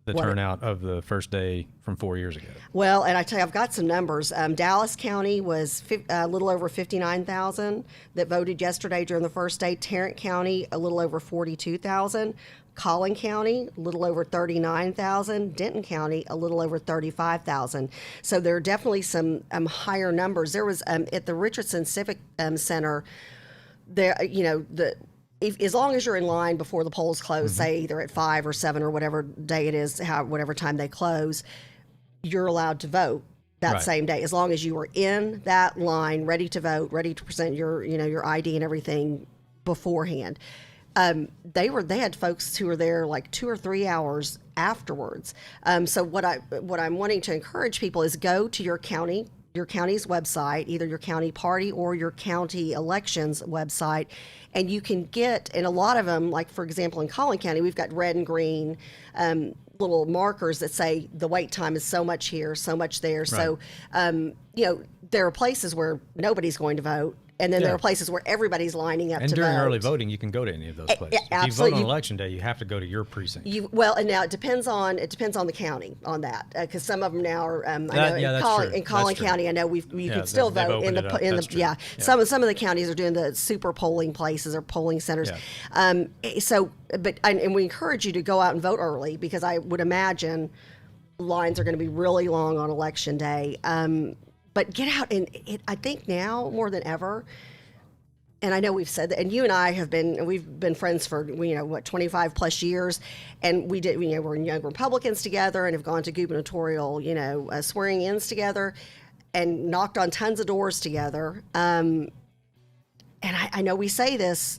the What? turnout of the first day from 4 years ago. Well, and I tell you, I've got some numbers. Dallas County was a little over 59,000 that voted yesterday during the first day. Tarrant County, a little over 42,000. Collin County, a little over 39,000. Denton County, a little over 35,000. So there are definitely some higher numbers. There was at the Richardson Civic Center, there, as long as you're in line before the polls close, say either at 5 or 7 or whatever day it is, whatever time they close, you're allowed to vote that Right. same day, as long as you are in that line, ready to vote, ready to present your ID and everything beforehand. They had folks who were there like 2 or 3 hours afterwards. So what I'm wanting to encourage people is go to your county's website, either your county party or your county elections website, and you can get, and a lot of them, like for example in Collin County, we've got red and green little markers that say the wait time is so much here, so much there. So, there are places where nobody's going to vote. And then there Yeah. are places where everybody's lining up And to during vote. early voting, you can go to any of those places. If you vote absolutely. on election day, you have to go to your precinct. And now it depends on the county on that, because some of them now are. I know that's true. in Collin That's true. County, I know you Yeah, could still they've vote in opened it up. the That's true. yeah. Yeah. Some of the counties are doing the super polling places or polling centers. Yeah. And we encourage you to go out and vote early, because I would imagine lines are going to be really long on election day. But get out, and I think now more than ever. And I know we've said that, and you and I we've been friends for 25 plus years, and we're in Young Republicans together, and have gone to gubernatorial swearing ins together, and knocked on tons of doors together. And I know we say this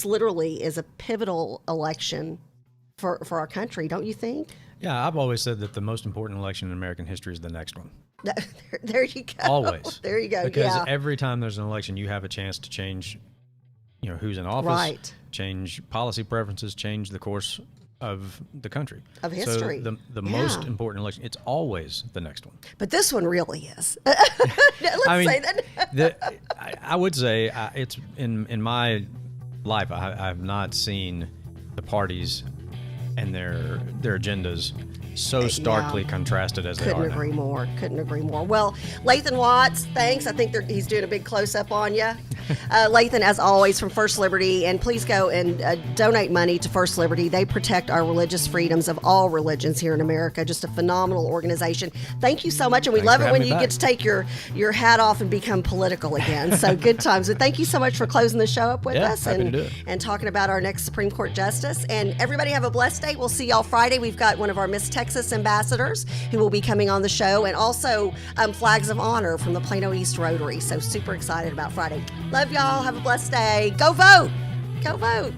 literally is a pivotal election for our country, don't you think? Yeah, I've always said that the most important election in American history is the next one. There you go. Always. There you go. Because yeah. every time there's an election, you have a chance to change, who's in office, Right. change policy preferences, change the course of the country. Of history. So the Yeah. most important election, it's always the next one. But this one really is. Let's I mean, say that. I would say it's in my life, I have not seen the parties and their agendas so starkly contrasted as they Couldn't are now. agree more. Couldn't agree more. Well, Lathan Watts, thanks. I think he's doing a big close-up on you. Lathan, as always, from First Liberty. And please go and donate money to First Liberty. They protect our religious freedoms of all religions here in America. Just a phenomenal organization. Thank you so much. And we Thanks love for it when having you me get back. to take your hat off and become political again. So good times. But thank you so much for closing the show up with Yeah, us happy to do it. and talking about our next Supreme Court justice. And everybody have a blessed day. We'll see y'all Friday. We've got one of our Miss Texas ambassadors who will be coming on the show, and also flags of honor from the Plano East Rotary. So super excited about Friday. Love y'all. Have a blessed day. Go vote. Go vote.